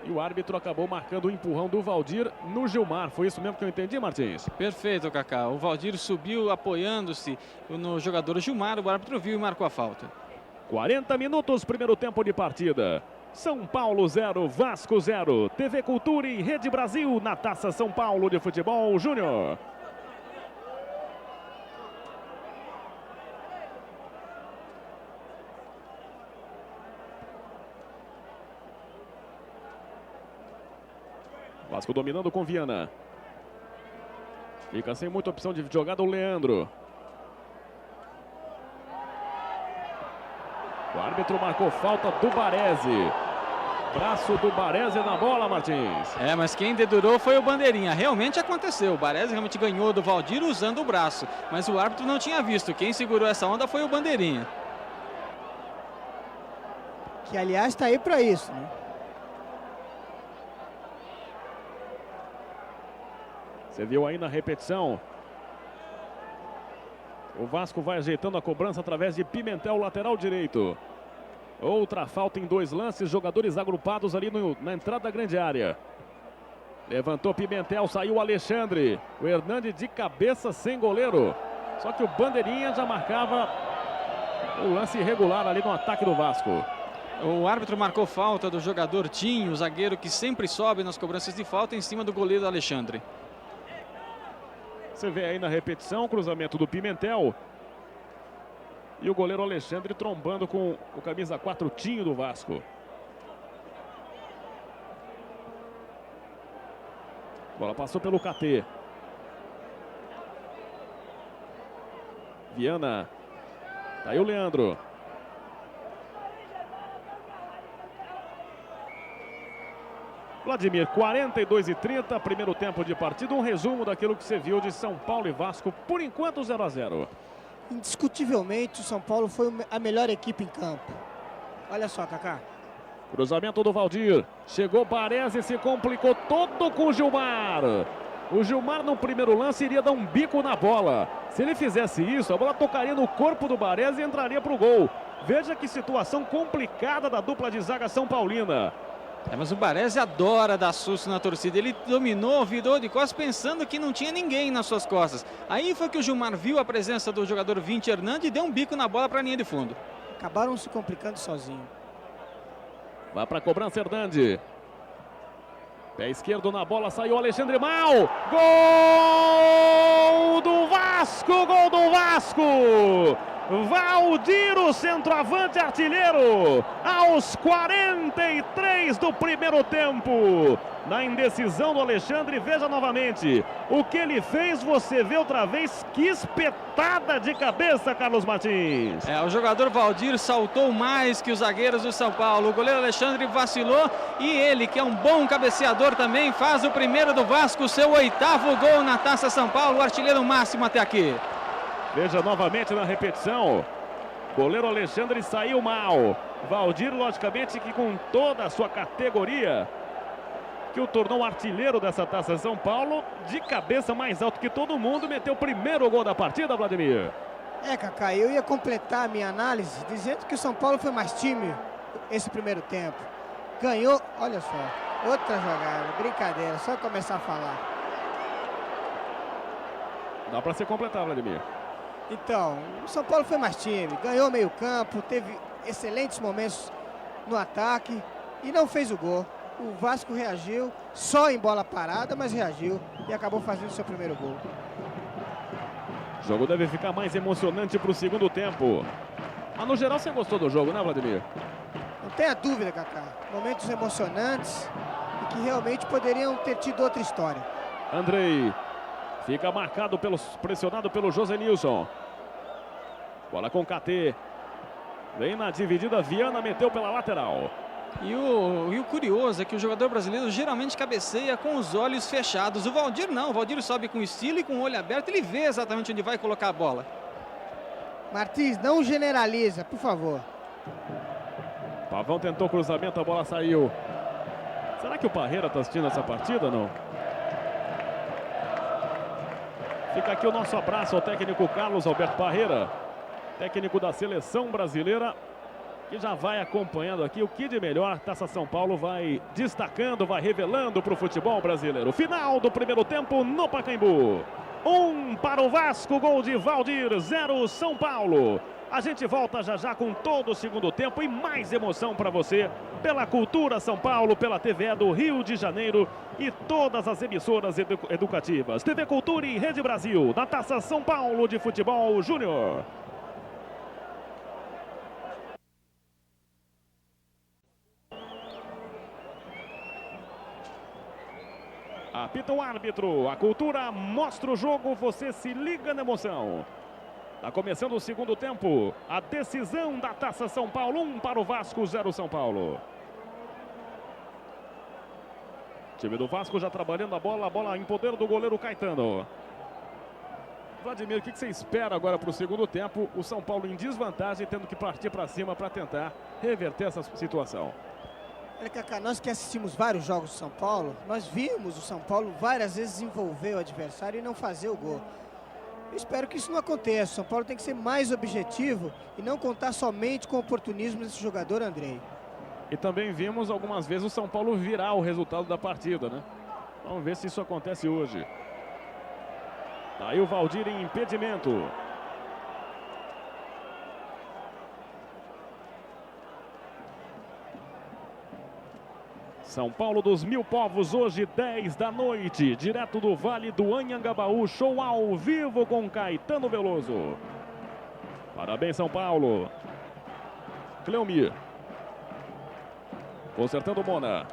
E o árbitro acabou marcando o empurrão do Valdir no Gilmar. Foi isso mesmo que eu entendi, Martins? Perfeito, Kaká. O Valdir subiu apoiando-se no jogador Gilmar. O árbitro viu e marcou a falta. 40 minutos, primeiro tempo de partida. São Paulo 0, Vasco 0. TV Cultura e Rede Brasil na Taça São Paulo de Futebol Júnior. Vasco dominando com Viana. Fica sem muita opção de jogada o Leandro. O árbitro marcou falta do Baresi. Braço do Baresi na bola, Martins. Mas quem dedurou foi o Bandeirinha. Realmente aconteceu. O Baresi realmente ganhou do Valdir usando o braço. Mas o árbitro não tinha visto. Quem segurou essa onda foi o Bandeirinha. Que, aliás, está aí para isso, né? Você viu aí na repetição. O Vasco vai ajeitando a cobrança através de Pimentel, lateral direito. Outra falta em 2 lances, jogadores agrupados ali na entrada da grande área. Levantou Pimentel, saiu o Alexandre. O Hernandi de cabeça sem goleiro. Só que o Bandeirinha já marcava o lance irregular ali no ataque do Vasco. O árbitro marcou falta do jogador Tinho, o zagueiro que sempre sobe nas cobranças de falta em cima do goleiro Alexandre. Você vê aí na repetição, cruzamento do Pimentel. E o goleiro Alexandre trombando com o camisa 4 Tinho do Vasco. Bola passou pelo KT. Viana. Tá aí o Leandro. Vladimir, 42:30, primeiro tempo de partida. Um resumo daquilo que você viu de São Paulo e Vasco. Por enquanto, 0-0. Indiscutivelmente, o São Paulo foi a melhor equipe em campo. Olha só, Kaká. Cruzamento do Valdir. Chegou Baresi, se complicou todo com o Gilmar. O Gilmar, no primeiro lance, iria dar um bico na bola. Se ele fizesse isso, a bola tocaria no corpo do Baresi e entraria para o gol. Veja que situação complicada da dupla de zaga São Paulina. Mas o Baresi adora dar susto na torcida. Ele dominou, virou de costas pensando que não tinha ninguém nas suas costas. Aí foi que o Gilmar viu a presença do jogador Vinci Hernandi e deu um bico na bola para a linha de fundo. Acabaram se complicando sozinho. Vai para a cobrança Hernandi. Pé esquerdo na bola, saiu Alexandre mal. Gol do Vasco, gol do Vasco. Valdir, o centroavante artilheiro, aos 43 do primeiro tempo. Na indecisão do Alexandre, veja novamente. O que ele fez, você vê outra vez. Que espetada de cabeça, Carlos Martins. O jogador Valdir saltou mais que os zagueiros do São Paulo. O goleiro Alexandre vacilou e ele, que é um bom cabeceador também, faz o primeiro do Vasco, seu 8º gol na Taça São Paulo, o artilheiro máximo até aqui. Veja novamente na repetição. Goleiro Alexandre saiu mal. Valdir, logicamente, que com toda a sua categoria, que o tornou artilheiro dessa Taça São Paulo, de cabeça mais alto que todo mundo, meteu o primeiro gol da partida, Vladimir. Kaká, eu ia completar a minha análise dizendo que o São Paulo foi mais time esse primeiro tempo. Ganhou, olha só, outra jogada, brincadeira, só começar a falar. Dá para ser completado, Vladimir. Então, o São Paulo foi mais time, ganhou meio campo, teve excelentes momentos no ataque e não fez o gol. O Vasco reagiu, só em bola parada, mas reagiu e acabou fazendo seu primeiro gol. O jogo deve ficar mais emocionante para o segundo tempo. Mas no geral você gostou do jogo, né, Vladimir? Não tenha dúvida, Kaká. Momentos emocionantes e que realmente poderiam ter tido outra história. Andrei fica marcado, pressionado pelo Josenilson. Bola com KT. Vem na dividida, Viana meteu pela lateral. E o curioso é que o jogador brasileiro geralmente cabeceia com os olhos fechados. O Valdir não, o Valdir sobe com estilo e com o olho aberto, ele vê exatamente onde vai colocar a bola. Martins, não generaliza, por favor. Pavão tentou cruzamento, a bola saiu. Será que o Parreira está assistindo essa partida ou não? Fica aqui o nosso abraço ao técnico Carlos Alberto Parreira, técnico da seleção brasileira, que já vai acompanhando aqui o que de melhor Taça São Paulo vai destacando, vai revelando para o futebol brasileiro. Final do primeiro tempo no Pacaembu. 1 para o Vasco, gol de Valdir, 0 São Paulo. A gente volta já já com todo o segundo tempo e mais emoção para você pela Cultura São Paulo, pela TVE do Rio de Janeiro e todas as emissoras educativas. TV Cultura e Rede Brasil, na Taça São Paulo de Futebol Júnior. Apita o árbitro, a Cultura mostra o jogo, você se liga na emoção. Está começando o segundo tempo, a decisão da Taça São Paulo, 1 para o Vasco, 0 São Paulo. Time do Vasco já trabalhando a bola em poder do goleiro Caetano. Vladimir, o que você espera agora para o segundo tempo? O São Paulo em desvantagem, tendo que partir para cima para tentar reverter essa situação. Olha, Kaká, nós que assistimos vários jogos do São Paulo, nós vimos o São Paulo várias vezes envolver o adversário e não fazer o gol. Eu espero que isso não aconteça. O São Paulo tem que ser mais objetivo e não contar somente com o oportunismo desse jogador, Andrei. E também vimos algumas vezes o São Paulo virar o resultado da partida, né? Vamos ver se isso acontece hoje. Tá aí o Valdir em impedimento. São Paulo dos Mil Povos, hoje 10 da noite, direto do Vale do Anhangabaú, show ao vivo com Caetano Veloso. Parabéns, São Paulo. Cleomir. Consertando o Mona.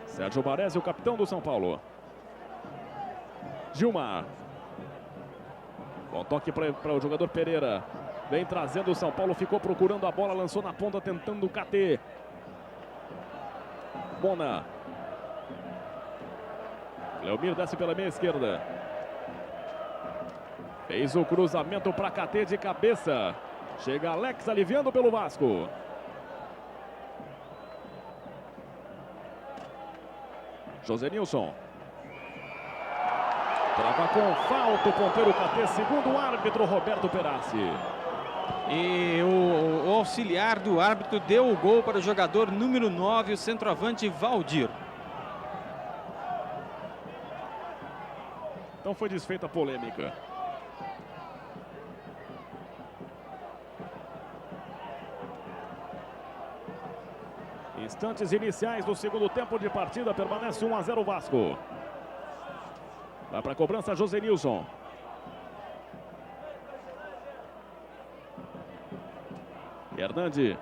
Sérgio Baresi, o capitão do São Paulo. Gilmar. Bom toque para o jogador Pereira. Vem trazendo o São Paulo, ficou procurando a bola, lançou na ponta, tentando o KT. Mona. Cleomir desce pela meia esquerda. Fez o cruzamento para KT de cabeça. Chega Alex aliviando pelo Vasco. Josenilson. Trava com falta o ponteiro KT, segundo o árbitro Roberto Perassi. E o auxiliar do árbitro deu o gol para o jogador número 9, o centroavante Valdir. Então foi desfeita a polêmica. Instantes iniciais do segundo tempo de partida, permanece 1-0 o Vasco. Vai para a cobrança Josenilson. Hernandi.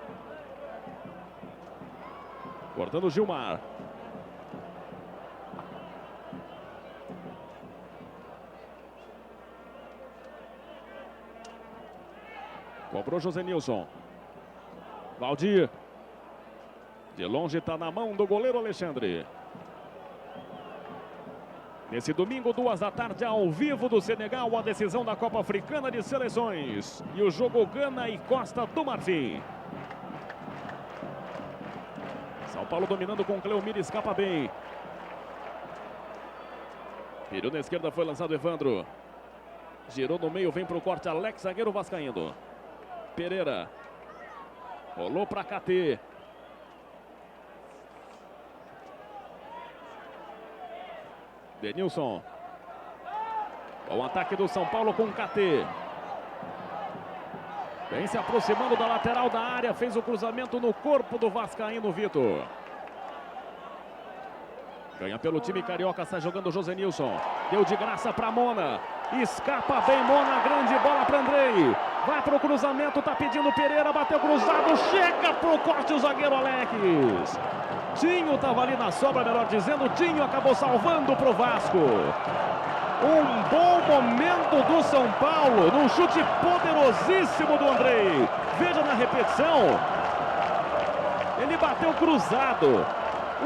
Cortando Gilmar. Cobrou Josenilson. Valdir. De longe está na mão do goleiro Alexandre. Nesse domingo, 2 da tarde, ao vivo do Senegal, a decisão da Copa Africana de Seleções. E o jogo Gana e Costa do Marfim. São Paulo dominando com Cleomir, escapa bem. Virou na esquerda, foi lançado Evandro. Girou no meio, vem para o corte Alex, zagueiro vascaíno. Pereira. Rolou para KT. Denilson. O ataque do São Paulo com KT. Vem se aproximando da lateral da área. Fez o cruzamento no corpo do vascaíno Vitor. Ganha pelo time carioca, está jogando o Josenilson. Deu de graça para Mona. Escapa bem Mona, grande bola para Andrei. Vai para o cruzamento, tá pedindo Pereira, bateu cruzado, chega pro corte o zagueiro Alex. Tinho estava ali na sobra, melhor dizendo, Tinho acabou salvando pro Vasco. Um bom momento do São Paulo, num chute poderosíssimo do Andrei. Veja na repetição, ele bateu cruzado.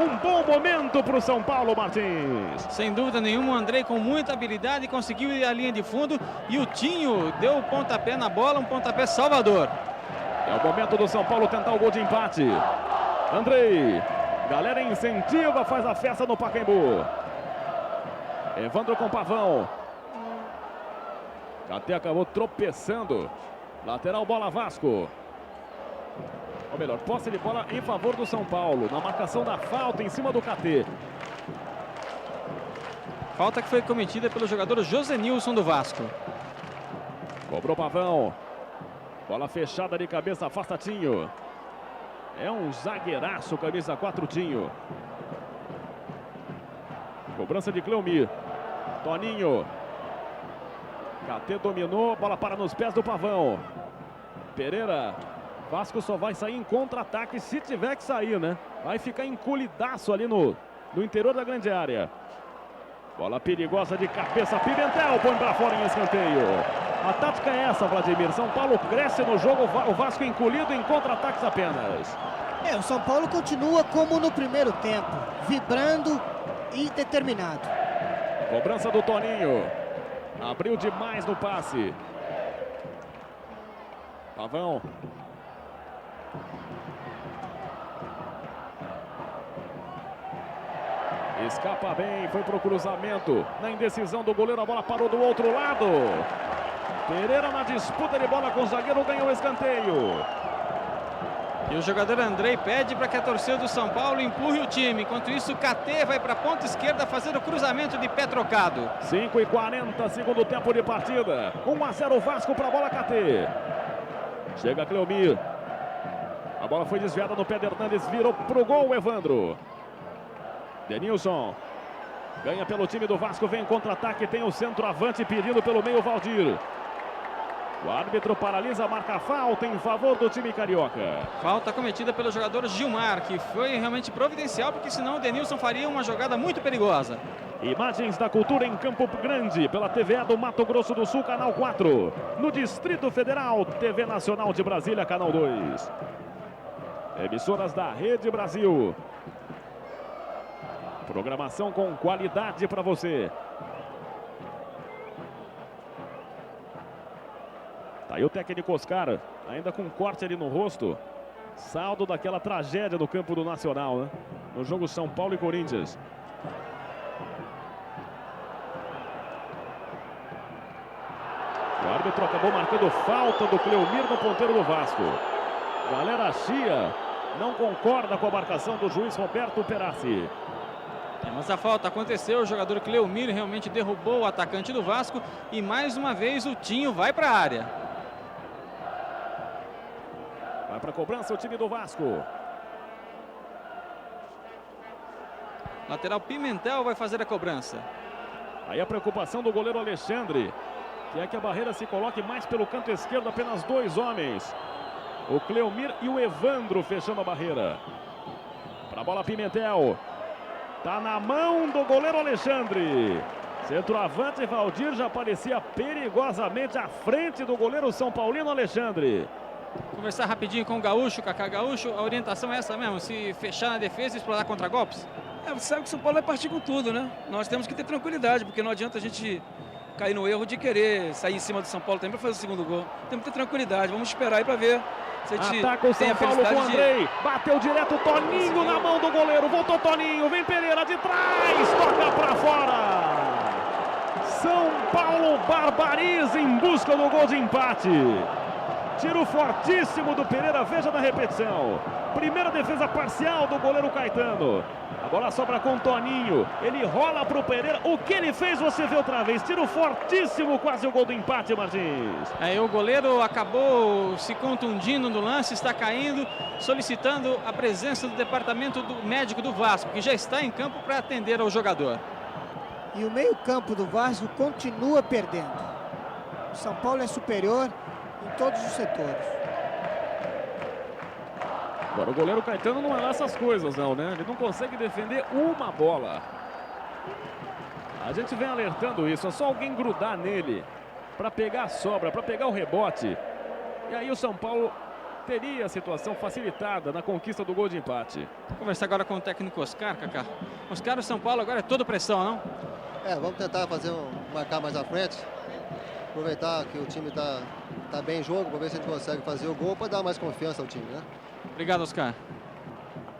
Um bom momento para o São Paulo, Martins. Sem dúvida nenhuma, o Andrei com muita habilidade conseguiu ir à linha de fundo e o Tinho deu o pontapé na bola, um pontapé salvador. É o momento do São Paulo tentar o gol de empate. Andrei, galera incentiva, faz a festa no Pacaembu. Evandro com Pavão. Até acabou tropeçando. Lateral, bola Vasco. Ou melhor, posse de bola em favor do São Paulo. Na marcação da falta em cima do KT. Falta que foi cometida pelo jogador Josenilson do Vasco. Cobrou Pavão. Bola fechada de cabeça, afasta Tinho. É um zagueiraço, camisa 4, Tinho. Cobrança de Cleomir. Toninho. KT dominou, bola para nos pés do Pavão. Pereira. Vasco só vai sair em contra-ataque se tiver que sair, né? Vai ficar encolhidaço ali no interior da grande área. Bola perigosa de cabeça, Pimentel põe para fora em escanteio. A tática é essa, Vladimir. São Paulo cresce no jogo, o Vasco encolhido em contra-ataques apenas. O São Paulo continua como no primeiro tempo, vibrando e determinado. Cobrança do Toninho. Abriu demais no passe. Pavão. Escapa bem, foi pro cruzamento. Na indecisão do goleiro, a bola parou do outro lado. Pereira na disputa de bola com o zagueiro, ganhou o escanteio. E o jogador Andrei pede para que a torcida do São Paulo empurre o time. Enquanto isso, KT vai para a ponta esquerda fazer o cruzamento de pé trocado. 5:40, segundo tempo de partida. 1-0 Vasco para a bola KT. Chega Cleomir. A bola foi desviada no pé de Hernandes, virou pro gol o Evandro. Denilson. Ganha pelo time do Vasco, vem em contra-ataque, tem o centroavante pedindo pelo meio Valdir. O árbitro paralisa, marca falta em favor do time carioca. Falta cometida pelo jogador Gilmar, que foi realmente providencial, porque senão o Denilson faria uma jogada muito perigosa. Imagens da cultura em Campo Grande, pela TVA do Mato Grosso do Sul, Canal 4. No Distrito Federal, TV Nacional de Brasília, Canal 2. Emissoras da Rede Brasil. Programação com qualidade para você. Tá aí o técnico Oscar, ainda com corte ali no rosto. Saldo daquela tragédia no campo do Nacional, né? No jogo São Paulo e Corinthians. O árbitro acabou marcando falta do Cleomir no ponteiro do Vasco. Galera chia não concorda com a marcação do juiz Roberto Perassi. Mas a falta aconteceu, o jogador Cleomir realmente derrubou o atacante do Vasco e mais uma vez o Tinho vai para a área. Vai para a cobrança o time do Vasco. Lateral Pimentel vai fazer a cobrança. Aí a preocupação do goleiro Alexandre, que é que a barreira se coloque mais pelo canto esquerdo, apenas 2 homens. O Cleomir e o Evandro fechando a barreira. Para a bola Pimentel. Tá na mão do goleiro Alexandre. Centroavante Valdir já aparecia perigosamente à frente do goleiro São Paulino Alexandre. Conversar rapidinho com o Gaúcho, Kaká Gaúcho. A orientação é essa mesmo, se fechar na defesa e explorar contra-golpes? Você sabe que o São Paulo vai partir com tudo, né? Nós temos que ter tranquilidade, porque não adianta a gente cair no erro de querer sair em cima do São Paulo também para fazer o segundo gol. Temos que ter tranquilidade, vamos esperar aí para ver se a gente ataca o São Paulo com o Andrei, bateu direto, Toninho na mão do goleiro, voltou Toninho, vem Pereira de trás, toca para fora. São Paulo barbariza em busca do gol de empate. Tiro fortíssimo do Pereira, veja na repetição. Primeira defesa parcial do goleiro Caetano. A bola sobra com o Toninho, ele rola para o Pereira. O que ele fez você vê outra vez. Tiro fortíssimo, quase o gol do empate, Martins. O goleiro acabou se contundindo no lance, está caindo, solicitando a presença do departamento médico do Vasco, que já está em campo para atender ao jogador. E o meio-campo do Vasco continua perdendo. O São Paulo é superior em todos os setores. Agora o goleiro Caetano não é lá essas coisas não, né? Ele não consegue defender uma bola. A gente vem alertando isso, é só alguém grudar nele para pegar a sobra, para pegar o rebote. E aí o São Paulo teria a situação facilitada na conquista do gol de empate. Vou conversar agora com o técnico Oscar, Cacá. Oscar, o São Paulo agora é toda pressão, não? Vamos tentar marcar mais à frente. Aproveitar que o time tá bem em jogo, para ver se a gente consegue fazer o gol, para dar mais confiança ao time, né? Obrigado, Oscar.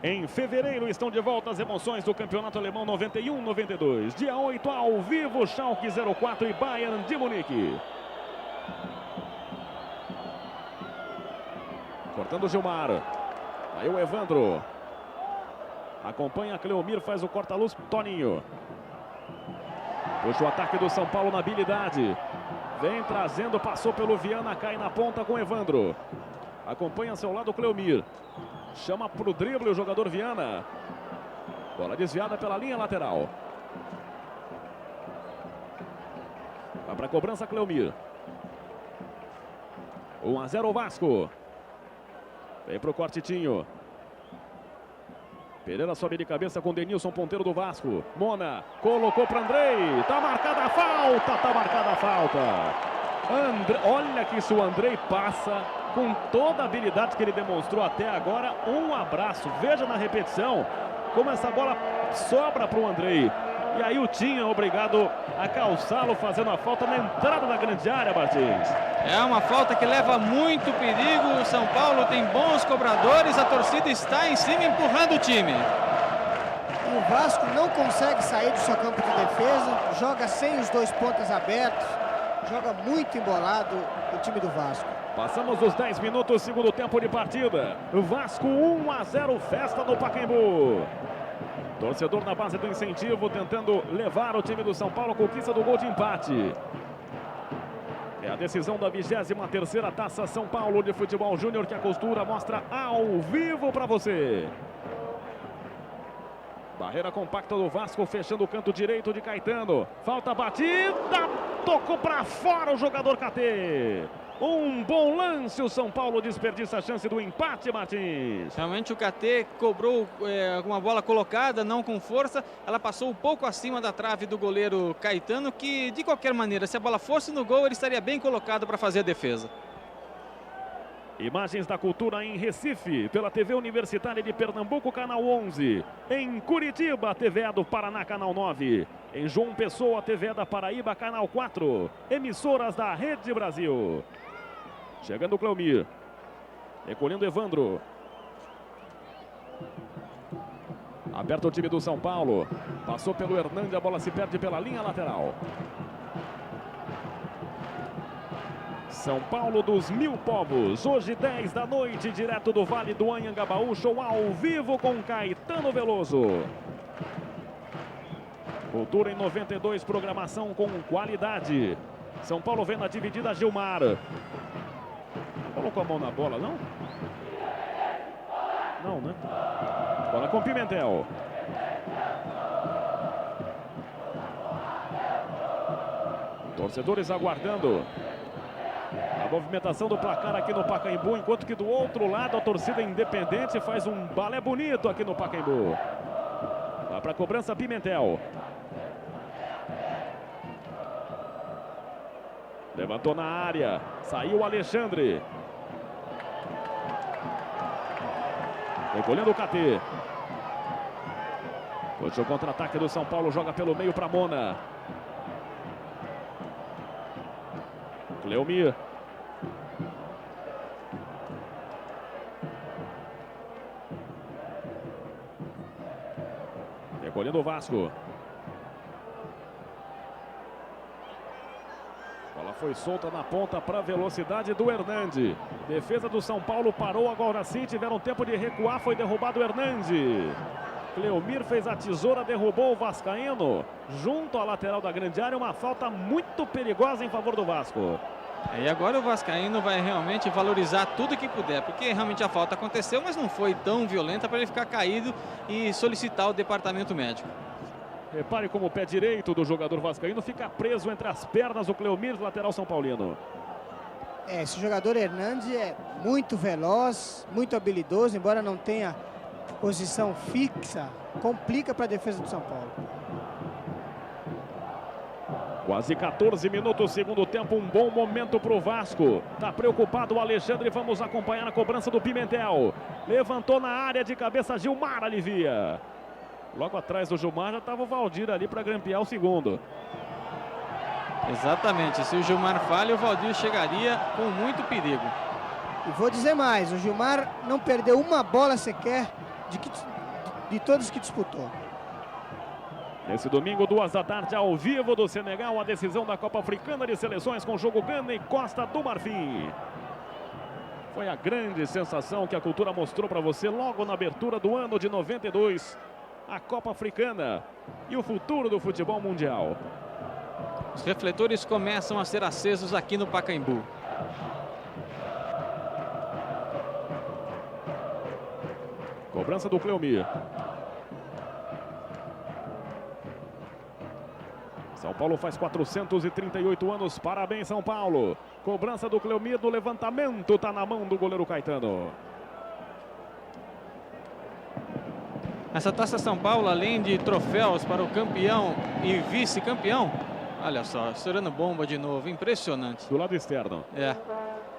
Em fevereiro estão de volta as emoções do Campeonato Alemão 91-92. Dia 8 ao vivo, Schalke 04 e Bayern de Munique. Cortando o Gilmar. Aí o Evandro. Acompanha Cleomir, faz o corta-luz, Toninho. Puxa o ataque do São Paulo na habilidade. Vem trazendo, passou pelo Viana, cai na ponta com Evandro. Acompanha ao seu lado o Cleomir. Chama para o drible o jogador Viana. Bola desviada pela linha lateral. Vai para a cobrança Cleomir. 1-0 o Vasco. Vem para o cortitinho. Pereira sobe de cabeça com Denilson, ponteiro do Vasco. Mona colocou para Andrei. Tá marcada a falta, tá marcada a falta. Olha que se o Andrei passa com toda a habilidade que ele demonstrou até agora, um abraço. Veja na repetição como essa bola sobra para o Andrei. E aí o Tinha é obrigado a calçá-lo, fazendo a falta na entrada da grande área, Martins. É uma falta que leva muito perigo. O São Paulo tem bons cobradores, a torcida está em cima empurrando o time. E o Vasco não consegue sair do seu campo de defesa, joga sem os dois pontas abertos, joga muito embolado o time do Vasco. Passamos os 10 minutos, segundo tempo de partida. Vasco 1-0, festa no Pacaembu. Torcedor na base do incentivo, tentando levar o time do São Paulo à conquista do gol de empate. É a decisão da 23ª Taça São Paulo de Futebol Júnior, que a Costura mostra ao vivo para você. Barreira compacta do Vasco, fechando o canto direito de Caetano. Falta batida, tocou para fora o jogador KT. Um bom lance, o São Paulo desperdiça a chance do empate, Martins. Realmente o KT cobrou uma bola colocada, não com força. Ela passou um pouco acima da trave do goleiro Caetano, que de qualquer maneira, se a bola fosse no gol, ele estaria bem colocado para fazer a defesa. Imagens da Cultura em Recife, pela TV Universitária de Pernambuco, canal 11. Em Curitiba, TVA do Paraná, canal 9. Em João Pessoa, TVA da Paraíba, canal 4. Emissoras da Rede Brasil. Chegando o Cleomir. Recolhendo Evandro. Aberta o time do São Paulo. Passou pelo Hernandes, a bola se perde pela linha lateral. São Paulo dos Mil Povos, hoje 10 da noite, direto do Vale do Anhangabaú, show ao vivo com Caetano Veloso. Cultura em 92, programação com qualidade. São Paulo vem na dividida, Gilmar. Colocou a mão na bola, não? Não, né? Bola com Pimentel. Torcedores aguardando a movimentação do placar aqui no Pacaembu, enquanto que do outro lado a torcida independente faz um balé bonito aqui no Pacaembu. Vai para a cobrança Pimentel. Levantou na área, saiu o Alexandre. Recolhendo o KT. Puxa o contra-ataque do São Paulo, joga pelo meio para Mona. Cleomir. Recolhendo o Vasco. Bola foi solta na ponta para a velocidade do Hernandi. Defesa do São Paulo parou agora sim. Tiveram tempo de recuar. Foi derrubado o Hernandi. Cleomir fez a tesoura, derrubou o vascaíno. Junto à lateral da grande área. Uma falta muito perigosa em favor do Vasco. E agora o vascaíno vai realmente valorizar tudo que puder, porque realmente a falta aconteceu, mas não foi tão violenta para ele ficar caído e solicitar o departamento médico. Repare como o pé direito do jogador vascaíno fica preso entre as pernas do Cleomir, lateral São Paulino. Esse jogador Hernandi é muito veloz, muito habilidoso, embora não tenha posição fixa, complica para a defesa do São Paulo. Quase 14 minutos, segundo tempo, um bom momento para o Vasco. Está preocupado o Alexandre, vamos acompanhar a cobrança do Pimentel. Levantou na área de cabeça, Gilmar alivia. Logo atrás do Gilmar já estava o Valdir ali para grampear o segundo. Exatamente, se o Gilmar falha, o Valdir chegaria com muito perigo. E vou dizer mais, o Gilmar não perdeu uma bola sequer de todos que disputou. Nesse domingo, 2 da tarde, ao vivo do Senegal, a decisão da Copa Africana de Seleções com jogo Gana e Costa do Marfim. Foi a grande sensação que a cultura mostrou para você logo na abertura do ano de 92. A Copa Africana e o futuro do futebol mundial. Os refletores começam a ser acesos aqui no Pacaembu. Cobrança do Cleomir. São Paulo faz 438 anos. Parabéns, São Paulo. Cobrança do Cleomir do levantamento. Está na mão do goleiro Caetano. Essa Taça São Paulo, além de troféus para o campeão e vice-campeão, olha só, estourando bomba de novo, impressionante. Do lado externo. É.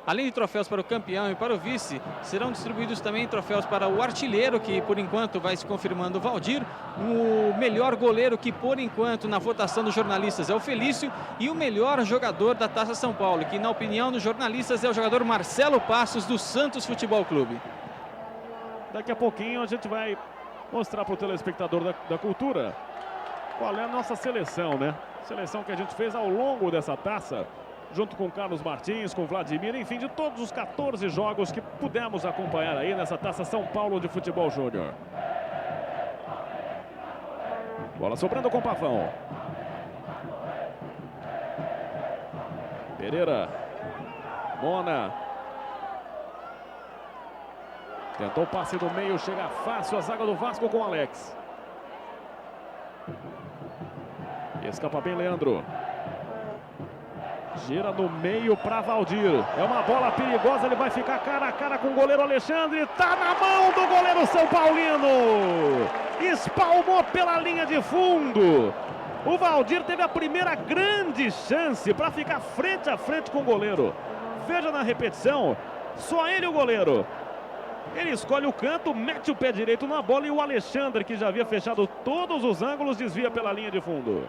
Além de troféus para o campeão e para o vice, serão distribuídos também troféus para o artilheiro, que por enquanto vai se confirmando o Valdir, o melhor goleiro, que por enquanto na votação dos jornalistas é o Felício, e o melhor jogador da Taça São Paulo, que na opinião dos jornalistas é o jogador Marcelo Passos, do Santos Futebol Clube. Daqui a pouquinho a gente vai mostrar para o telespectador da cultura qual é a nossa seleção, né? Seleção que a gente fez ao longo dessa taça, junto com Carlos Martins, com Vladimir, enfim, de todos os 14 jogos que pudemos acompanhar aí nessa Taça São Paulo de Futebol Júnior. Bola sobrando com o Pavão. Pereira. Mona. Tentou o passe do meio, chega fácil a zaga do Vasco com o Alex. Escapa bem Leandro. Gira no meio para Valdir. É uma bola perigosa, ele vai ficar cara a cara com o goleiro Alexandre. Tá na mão do goleiro São Paulino. Espalmou pela linha de fundo. O Valdir teve a primeira grande chance para ficar frente a frente com o goleiro. Veja na repetição, só ele o goleiro. Ele escolhe o canto, mete o pé direito na bola e o Alexandre, que já havia fechado todos os ângulos, desvia pela linha de fundo.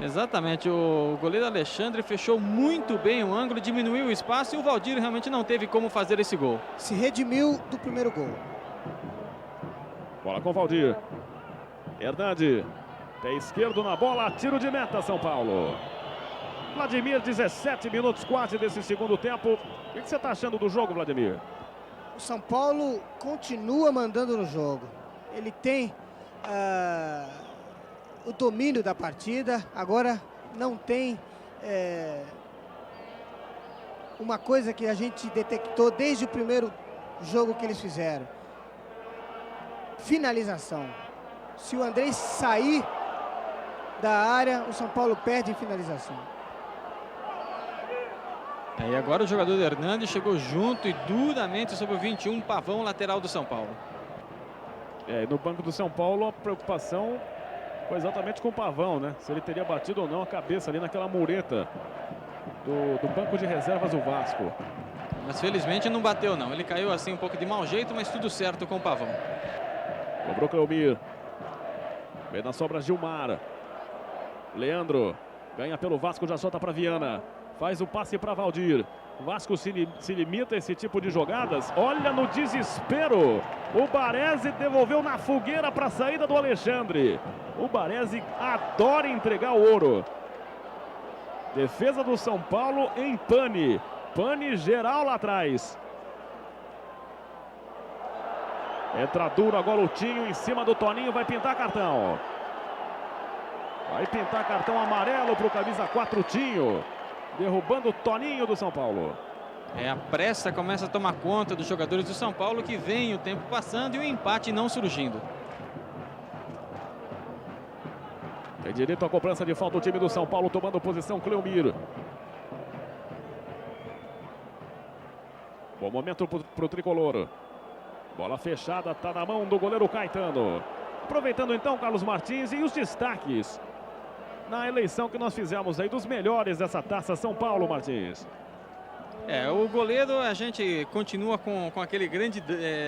Exatamente, o goleiro Alexandre fechou muito bem o ângulo, diminuiu o espaço e o Valdir realmente não teve como fazer esse gol. Se redimiu do primeiro gol. Bola com o Valdir. Hernandi, pé esquerdo na bola, tiro de meta, São Paulo. Vladimir, 17 minutos quase desse segundo tempo. O que você está achando do jogo, Vladimir? O São Paulo continua mandando no jogo. Ele tem o domínio da partida. Agora não tem uma coisa que a gente detectou desde o primeiro jogo que eles fizeram. Finalização. Se o Andrei sair da área, o São Paulo perde em finalização. E agora o jogador Hernandi chegou junto e duramente sobre o 21, Pavão, lateral do São Paulo. E no banco do São Paulo a preocupação foi exatamente com o Pavão, né? Se ele teria batido ou não a cabeça ali naquela mureta do banco de reservas do Vasco. Mas felizmente não bateu não, ele caiu assim um pouco de mau jeito, mas tudo certo com o Pavão. Cobrou Cleomir. Vem na sobra Gilmar. Leandro ganha pelo Vasco, já solta para Viana. Faz o passe para Valdir. O Vasco se limita a esse tipo de jogadas. Olha no desespero. O Baresi devolveu na fogueira para a saída do Alexandre. O Baresi adora entregar o ouro. Defesa do São Paulo em pane. Pane geral lá atrás. Entra duro agora o Tinho em cima do Toninho. Vai pintar cartão. Vai pintar cartão amarelo para o camisa 4 Tinho. Derrubando o Toninho do São Paulo. A pressa começa a tomar conta dos jogadores do São Paulo, que vem o tempo passando e o empate não surgindo. Tem direito à cobrança de falta o time do São Paulo, tomando posição Cleomir. Bom momento para o tricolor. Bola fechada, está na mão do goleiro Caetano. Aproveitando então Carlos Martins e os destaques na eleição que nós fizemos aí dos melhores dessa Taça São Paulo, Martins. O goleiro, a gente continua com aquele grande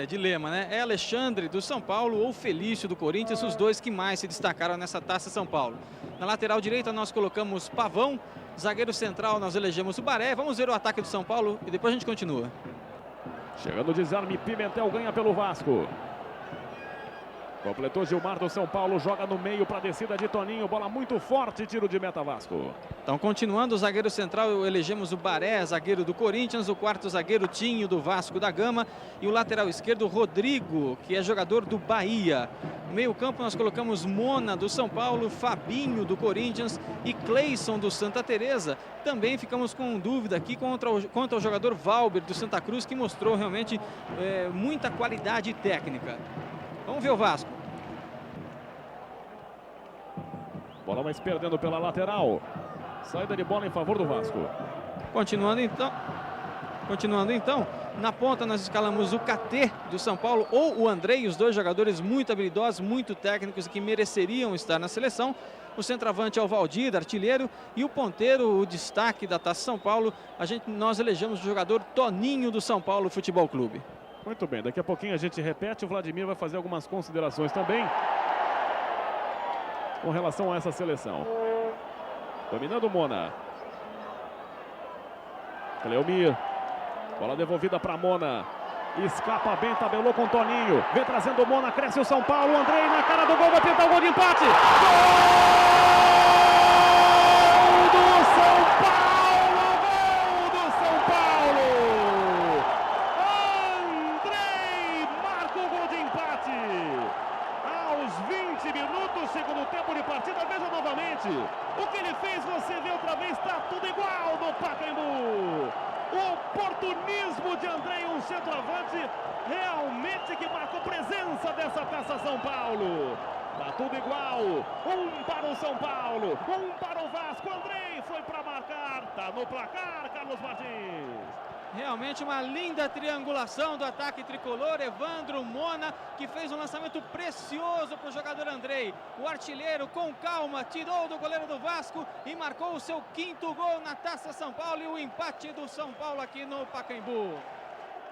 dilema, né? É Alexandre do São Paulo ou Felício do Corinthians, os dois que mais se destacaram nessa Taça São Paulo. Na lateral direita nós colocamos Pavão, zagueiro central nós elegemos o Baré. Vamos ver o ataque do São Paulo e depois a gente continua. Chegando o desarme, Pimentel ganha pelo Vasco. Completou Gilmar do São Paulo, joga no meio para a descida de Toninho, bola muito forte, tiro de meta Vasco. Então, continuando, o zagueiro central, elegemos o Baré, zagueiro do Corinthians, o quarto zagueiro Tinho do Vasco da Gama e o lateral esquerdo Rodrigo, que é jogador do Bahia. No meio campo nós colocamos Mona do São Paulo, Fabinho do Corinthians e Cleison do Santa Teresa. Também ficamos com dúvida aqui quanto ao jogador Valber do Santa Cruz, que mostrou realmente muita qualidade técnica. Vamos ver o Vasco. Bola mais perdendo pela lateral. Saída de bola em favor do Vasco. Continuando então, na ponta nós escalamos o KT do São Paulo ou o Andrei, os dois jogadores muito habilidosos, muito técnicos e que mereceriam estar na seleção. O centroavante é o Valdir, artilheiro, e o ponteiro, o destaque da Taça São Paulo, nós elegemos o jogador Toninho do São Paulo Futebol Clube. Muito bem, daqui a pouquinho a gente repete, o Vladimir vai fazer algumas considerações também com relação a essa seleção. Dominando o Mona. Cleomir. Bola devolvida para Mona. Escapa bem, tabelou com Toninho. Vem trazendo o Mona, cresce o São Paulo. Andrei na cara do gol, vai tentar o gol de empate. Gol do São Paulo! Gol do São Paulo! Andrei marca o gol de empate. Aos 20 minutos, segundo tempo de partida. Veja novamente. O que ele fez, você vê outra vez, está tudo igual no Pacaembu. O oportunismo de Andrei, um centroavante realmente que marcou presença dessa Taça São Paulo. Tá tudo igual, um para o São Paulo, um para o Vasco. Andrei foi para marcar, tá no placar, Carlos Martins. Realmente uma linda triangulação do ataque tricolor. Evandro Mona, que fez um lançamento precioso para o jogador Andrei. O artilheiro, com calma, tirou do goleiro do Vasco e marcou o seu 5º gol na Taça São Paulo e o empate do São Paulo aqui no Pacaembu.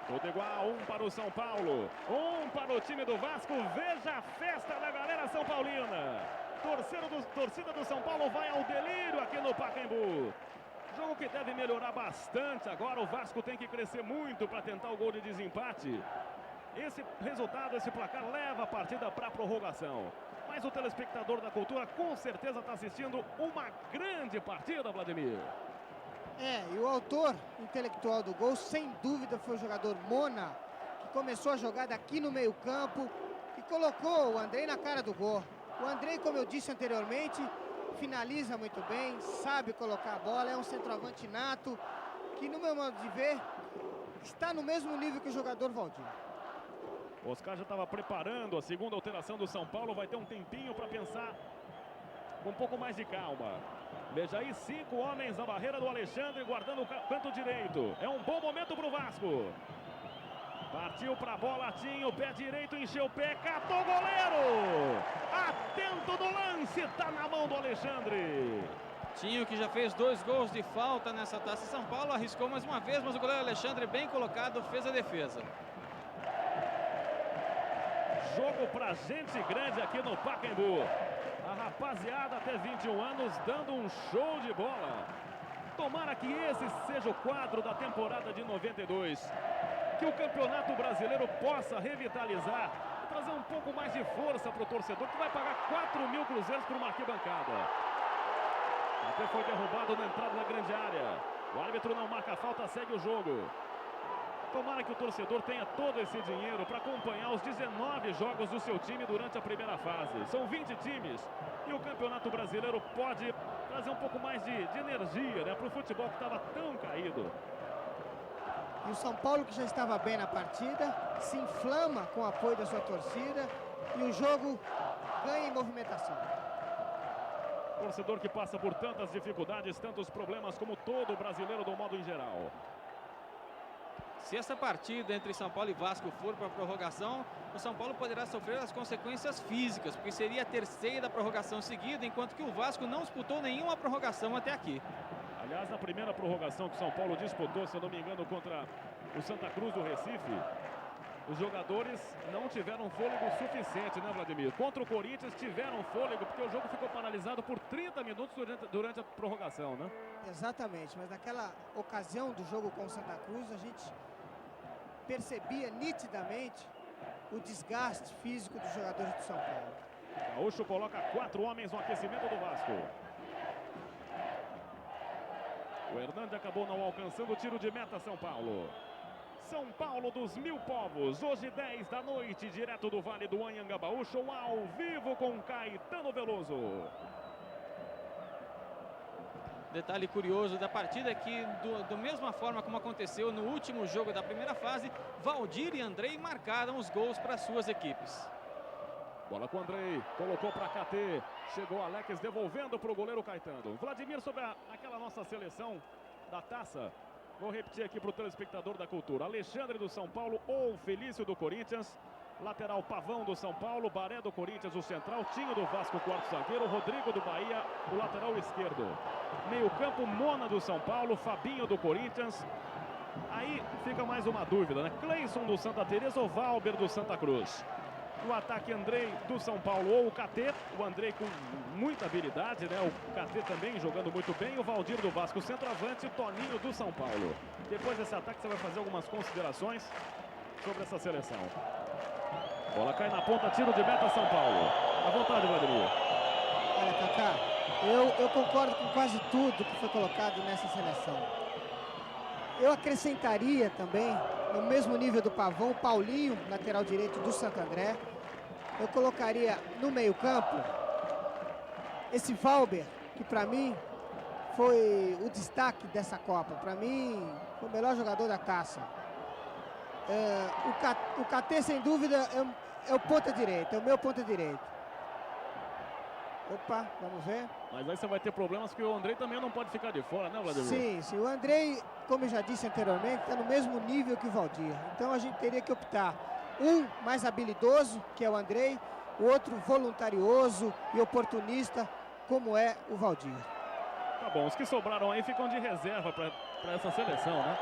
Tudo igual, um para o São Paulo, um para o time do Vasco. Veja a festa da galera São Paulina. Torcida do São Paulo vai ao delírio aqui no Pacaembu. Jogo que deve melhorar bastante agora. O Vasco tem que crescer muito para tentar o gol de desempate. Esse resultado, esse placar leva a partida para a prorrogação. Mas o telespectador da Cultura com certeza está assistindo uma grande partida, Vladimir. E o autor intelectual do gol, sem dúvida, foi o jogador Mona, que começou a jogada aqui no meio-campo e colocou o Andrei na cara do gol. O Andrei, como eu disse anteriormente, finaliza muito bem, sabe colocar a bola, é um centroavante nato, que no meu modo de ver, está no mesmo nível que o jogador Valdir. Oscar já estava preparando a segunda alteração do São Paulo, vai ter um tempinho para pensar com um pouco mais de calma. Veja aí, 5 homens na barreira do Alexandre, guardando o canto direito. É um bom momento para o Vasco. Partiu para a bola, Tinho, pé direito, encheu o pé, catou o goleiro. Atento no lance, está na mão do Alexandre. Tinho, que já fez 2 gols de falta nessa Taça São Paulo, arriscou mais uma vez, mas o goleiro Alexandre, bem colocado, fez a defesa. Jogo pra gente grande aqui no Pacaembu. A rapaziada até 21 anos dando um show de bola. Tomara que esse seja o quadro da temporada de 92. Que o Campeonato Brasileiro possa revitalizar e trazer um pouco mais de força para o torcedor, que vai pagar 4.000 cruzeiros por uma arquibancada. Até foi derrubado na entrada da grande área. O árbitro não marca a falta, segue o jogo. Tomara que o torcedor tenha todo esse dinheiro para acompanhar os 19 jogos do seu time durante a primeira fase. São 20 times e o Campeonato Brasileiro pode trazer um pouco mais de energia, né, para o futebol que estava tão caído. E o São Paulo, que já estava bem na partida, se inflama com o apoio da sua torcida e o jogo ganha em movimentação. Torcedor que passa por tantas dificuldades, tantos problemas como todo brasileiro do modo em geral. Se essa partida entre São Paulo e Vasco for para a prorrogação, o São Paulo poderá sofrer as consequências físicas, porque seria a terceira prorrogação seguida, enquanto que o Vasco não disputou nenhuma prorrogação até aqui. Aliás, na primeira prorrogação que o São Paulo disputou, se eu não me engano, contra o Santa Cruz do Recife, os jogadores não tiveram fôlego suficiente, né, Vladimir? Contra o Corinthians tiveram fôlego, porque o jogo ficou paralisado por 30 minutos durante a prorrogação, né? Exatamente, mas naquela ocasião do jogo com o Santa Cruz, a gente percebia nitidamente o desgaste físico dos jogadores do São Paulo. Gaúcho coloca 4 homens no aquecimento do Vasco. O Hernandes acabou não alcançando o tiro de meta, São Paulo. São Paulo dos Mil Povos, hoje 10 da noite, direto do Vale do Anhangabaú, show ao vivo com Caetano Veloso. Detalhe curioso da partida é que, da mesma forma como aconteceu no último jogo da primeira fase, Valdir e Andrei marcaram os gols para suas equipes. Bola com o Andrei, colocou para KT, chegou Alex devolvendo para o goleiro Caetano. Vladimir, sobre aquela nossa seleção da taça, vou repetir aqui para o telespectador da Cultura. Alexandre do São Paulo ou Felício do Corinthians. Lateral Pavão do São Paulo, Baré do Corinthians, o central, Tinho do Vasco, quarto zagueiro, Rodrigo do Bahia, o lateral esquerdo. Meio campo, Mona do São Paulo, Fabinho do Corinthians. Aí fica mais uma dúvida, né? Cleison do Santa Teresa ou Valber do Santa Cruz? No ataque, Andrei do São Paulo ou o KT. O Andrei com muita habilidade, né? O KT também jogando muito bem. O Valdir do Vasco, centroavante, e o Toninho do São Paulo. Depois desse ataque, você vai fazer algumas considerações sobre essa seleção. Bola cai na ponta, tiro de meta, São Paulo. À vontade, Vladimir. Olha, Kaká, eu concordo com quase tudo que foi colocado nessa seleção. Eu acrescentaria também, no mesmo nível do Pavão, o Paulinho, lateral direito do Santo André. Eu colocaria no meio-campo esse Valber, que para mim foi o destaque dessa Copa. Para mim, foi o melhor jogador da taça. O KT, sem dúvida, é o ponta direita, é o meu ponta direito. Opa, vamos ver. Mas aí você vai ter problemas que o Andrei também não pode ficar de fora, né, Vladimir? Sim, sim. O Andrei, como eu já disse anteriormente, está no mesmo nível que o Valdir. Então a gente teria que optar. Um mais habilidoso, que é o Andrei, o outro voluntarioso e oportunista, como é o Valdir. Tá bom, os que sobraram aí ficam de reserva para essa seleção, né?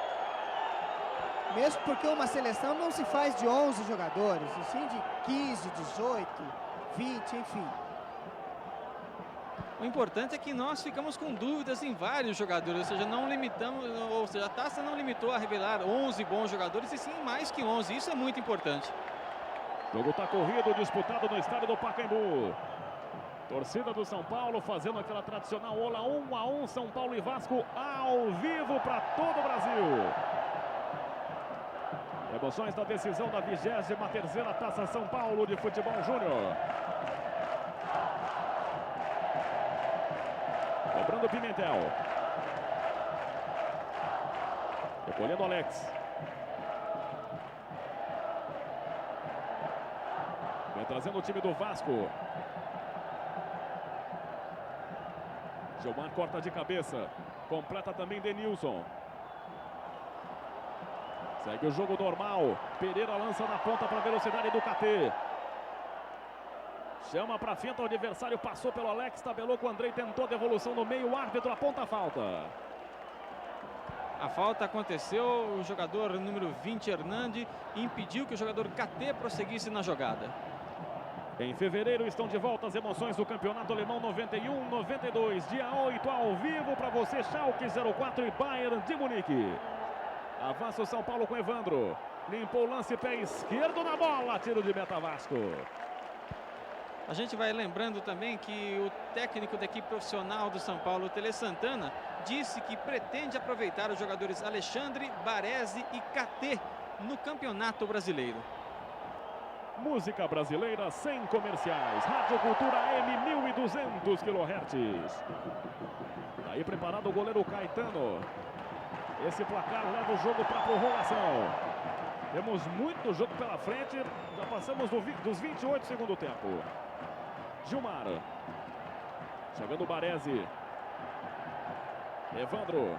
Mesmo porque uma seleção não se faz de 11 jogadores, e sim de 15, 18, 20, enfim. O importante é que nós ficamos com dúvidas em vários jogadores, ou seja, não limitamos, ou seja, a taça não limitou a revelar 11 bons jogadores, e sim mais que 11, isso é muito importante. O jogo está corrido, disputado no estádio do Pacaembu. Torcida do São Paulo fazendo aquela tradicional ola 1-1, São Paulo e Vasco ao vivo para todo o Brasil. Emoções da decisão da 23ª Taça São Paulo de Futebol Júnior. Cobrando Pimentel. Recolhendo Alex. Vem trazendo o time do Vasco. Gilmar corta de cabeça. Completa também Denilson. Segue o jogo normal. Pereira lança na ponta para a velocidade do KT. Chama para finta, o adversário passou pelo Alex, tabelou com o Andrei, tentou devolução no meio, o árbitro aponta a falta. A falta aconteceu, o jogador número 20, Hernandes, impediu que o jogador KT prosseguisse na jogada. Em fevereiro estão de volta as emoções do Campeonato Alemão 91-92. Dia 8 ao vivo para você, Schalke 04 e Bayern de Munique. Avança o São Paulo com Evandro. Limpou o lance, pé esquerdo na bola. Tiro de meta Vasco. A gente vai lembrando também que o técnico da equipe profissional do São Paulo, Tele Santana, disse que pretende aproveitar os jogadores Alexandre, Baresi e KT no Campeonato Brasileiro. Música brasileira sem comerciais. Rádio Cultura AM 1200 kHz. Aí preparado o goleiro Caetano. Esse placar leva o jogo para prorrogação. Temos muito jogo pela frente. Já passamos dos 28 segundo tempo. Gilmar. Chegando o Baresi. Evandro.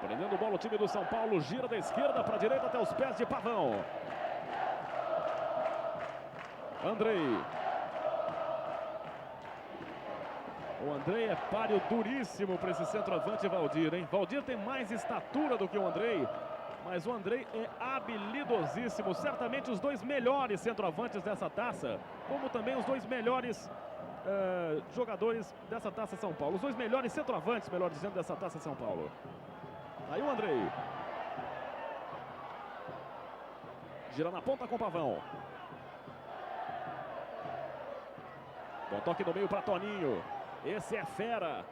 Prendendo bola o time do São Paulo. Gira da esquerda para a direita até os pés de Pavão. Andrei. O Andrei é páreo duríssimo para esse centroavante Valdir, hein? Valdir tem mais estatura do que o Andrei, mas o Andrei é habilidosíssimo. Certamente os dois melhores centroavantes dessa taça, como também os dois melhores jogadores dessa taça São Paulo. Os dois melhores centroavantes, melhor dizendo, dessa taça São Paulo. Aí o Andrei. Gira na ponta com o Pavão. Bom toque no meio para Toninho. Esse é fera.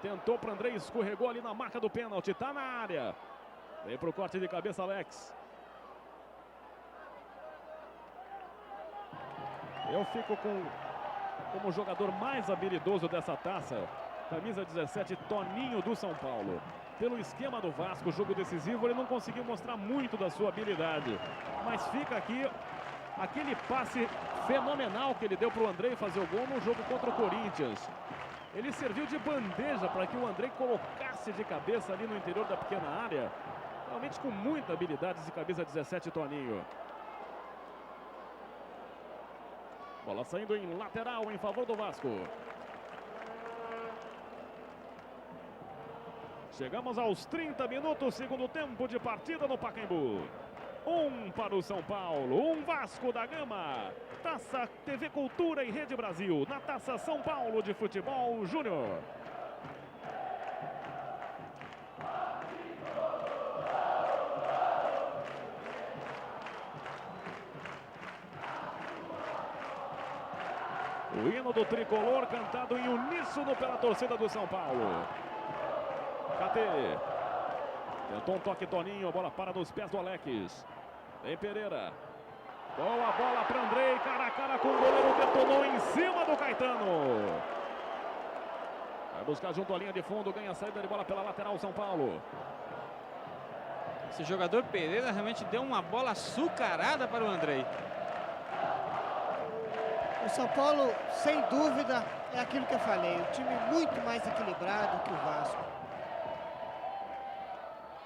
Tentou para Andrei, escorregou ali na marca do pênalti. Tá na área. Vem para o corte de cabeça, Alex. Eu fico como jogador mais habilidoso dessa taça. Camisa 17, Toninho do São Paulo. Pelo esquema do Vasco, jogo decisivo, ele não conseguiu mostrar muito da sua habilidade. Mas fica aqui aquele passe fenomenal que ele deu para o Andrei fazer o gol no jogo contra o Corinthians. Ele serviu de bandeja para que o Andrei colocasse de cabeça ali no interior da pequena área. Realmente com muita habilidade esse camisa 17, Toninho. Bola saindo em lateral em favor do Vasco. Chegamos aos 30 minutos, segundo tempo de partida no Pacaembu. 1 para o São Paulo, 1 Vasco da Gama. Taça TV Cultura e Rede Brasil, na Taça São Paulo de Futebol Júnior. O hino do tricolor cantado em uníssono pela torcida do São Paulo. KT. Tentou um toque Toninho, a bola para nos pés do Alex. Vem Pereira. Boa bola para Andrei, cara a cara com o goleiro, detonou em cima do Caetano. Vai buscar junto à linha de fundo, ganha a saída de bola pela lateral São Paulo. Esse jogador Pereira realmente deu uma bola açucarada para o Andrei. O São Paulo, sem dúvida, é aquilo que eu falei. Um time muito mais equilibrado que o Vasco.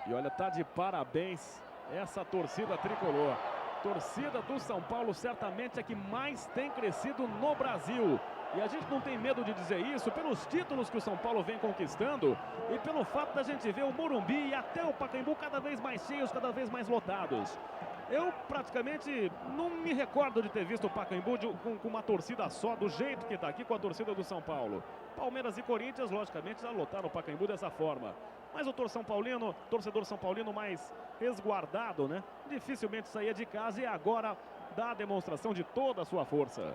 E olha, tá de parabéns essa torcida tricolor. Torcida do São Paulo certamente é que mais tem crescido no Brasil. E a gente não tem medo de dizer isso pelos títulos que o São Paulo vem conquistando e pelo fato da gente ver o Morumbi e até o Pacaembu cada vez mais cheios, cada vez mais lotados. Eu praticamente não me recordo de ter visto o Pacaembu com uma torcida só, do jeito que está aqui com a torcida do São Paulo. Palmeiras e Corinthians, logicamente, já lotaram o Pacaembu dessa forma. Mas o torcedor São Paulino mais resguardado, né? Dificilmente saía de casa e agora dá a demonstração de toda a sua força.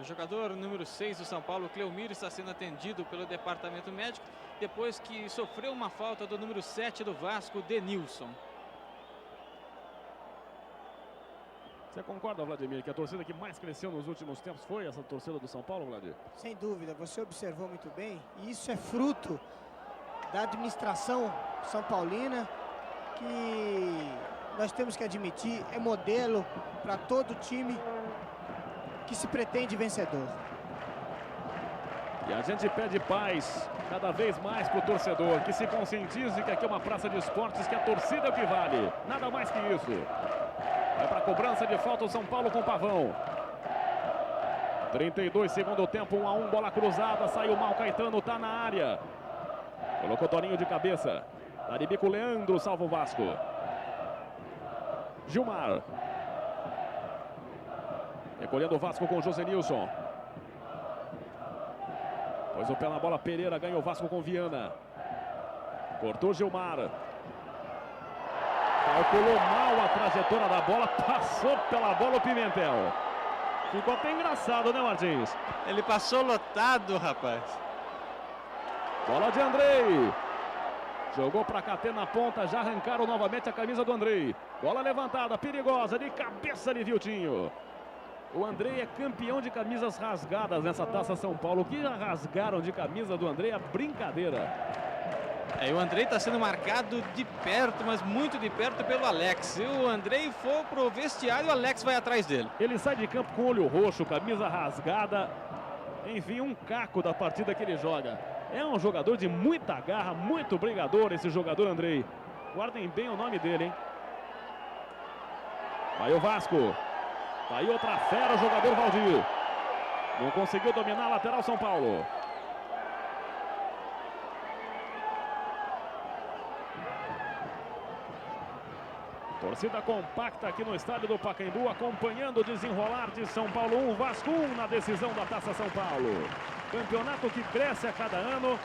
O jogador número 6 do São Paulo, Cleomiro, está sendo atendido pelo departamento médico depois que sofreu uma falta do número 7 do Vasco, Denilson. Você concorda, Vladimir, que a torcida que mais cresceu nos últimos tempos foi essa torcida do São Paulo, Vladimir? Sem dúvida, você observou muito bem, e isso é fruto da administração são paulina, que nós temos que admitir, é modelo para todo time que se pretende vencedor. E a gente pede paz cada vez mais para o torcedor, que se conscientize que aqui é uma praça de esportes, que a torcida é o que vale, nada mais que isso. Vai para a cobrança de falta o São Paulo com o Pavão. 32 segundo tempo, 1-1, bola cruzada, saiu mal Caetano, tá na área. Colocou Toninho de cabeça. Tá de bico Leandro, salva o Vasco. Gilmar. Recolhendo o Vasco com o Josenilson. Pôs o pé na bola, Pereira ganha o Vasco com Viana. Cortou Gilmar. Calculou mal a trajetória da bola, passou pela bola o Pimentel. Ficou até engraçado, né, Martins? Ele passou lotado, rapaz. Bola de Andrei. Jogou para Catê na ponta, já arrancaram novamente a camisa do Andrei. Bola levantada, perigosa, de cabeça de Viltinho. O Andrei é campeão de camisas rasgadas nessa Taça São Paulo. O que já rasgaram de camisa do Andrei é brincadeira. E o Andrei está sendo marcado de perto, mas muito de perto pelo Alex. Se o Andrei for pro vestiário, o Alex vai atrás dele. Ele sai de campo com olho roxo, camisa rasgada. Enfim, um caco da partida que ele joga. É um jogador de muita garra, muito brigador esse jogador Andrei. Guardem bem o nome dele, hein? Vai o Vasco. Tá aí outra fera, o jogador Valdir. Não conseguiu dominar a lateral São Paulo. Torcida compacta aqui no estádio do Pacaembu, acompanhando o desenrolar de São Paulo 1, Vasco 1 na decisão da Taça São Paulo. Campeonato que cresce a cada ano.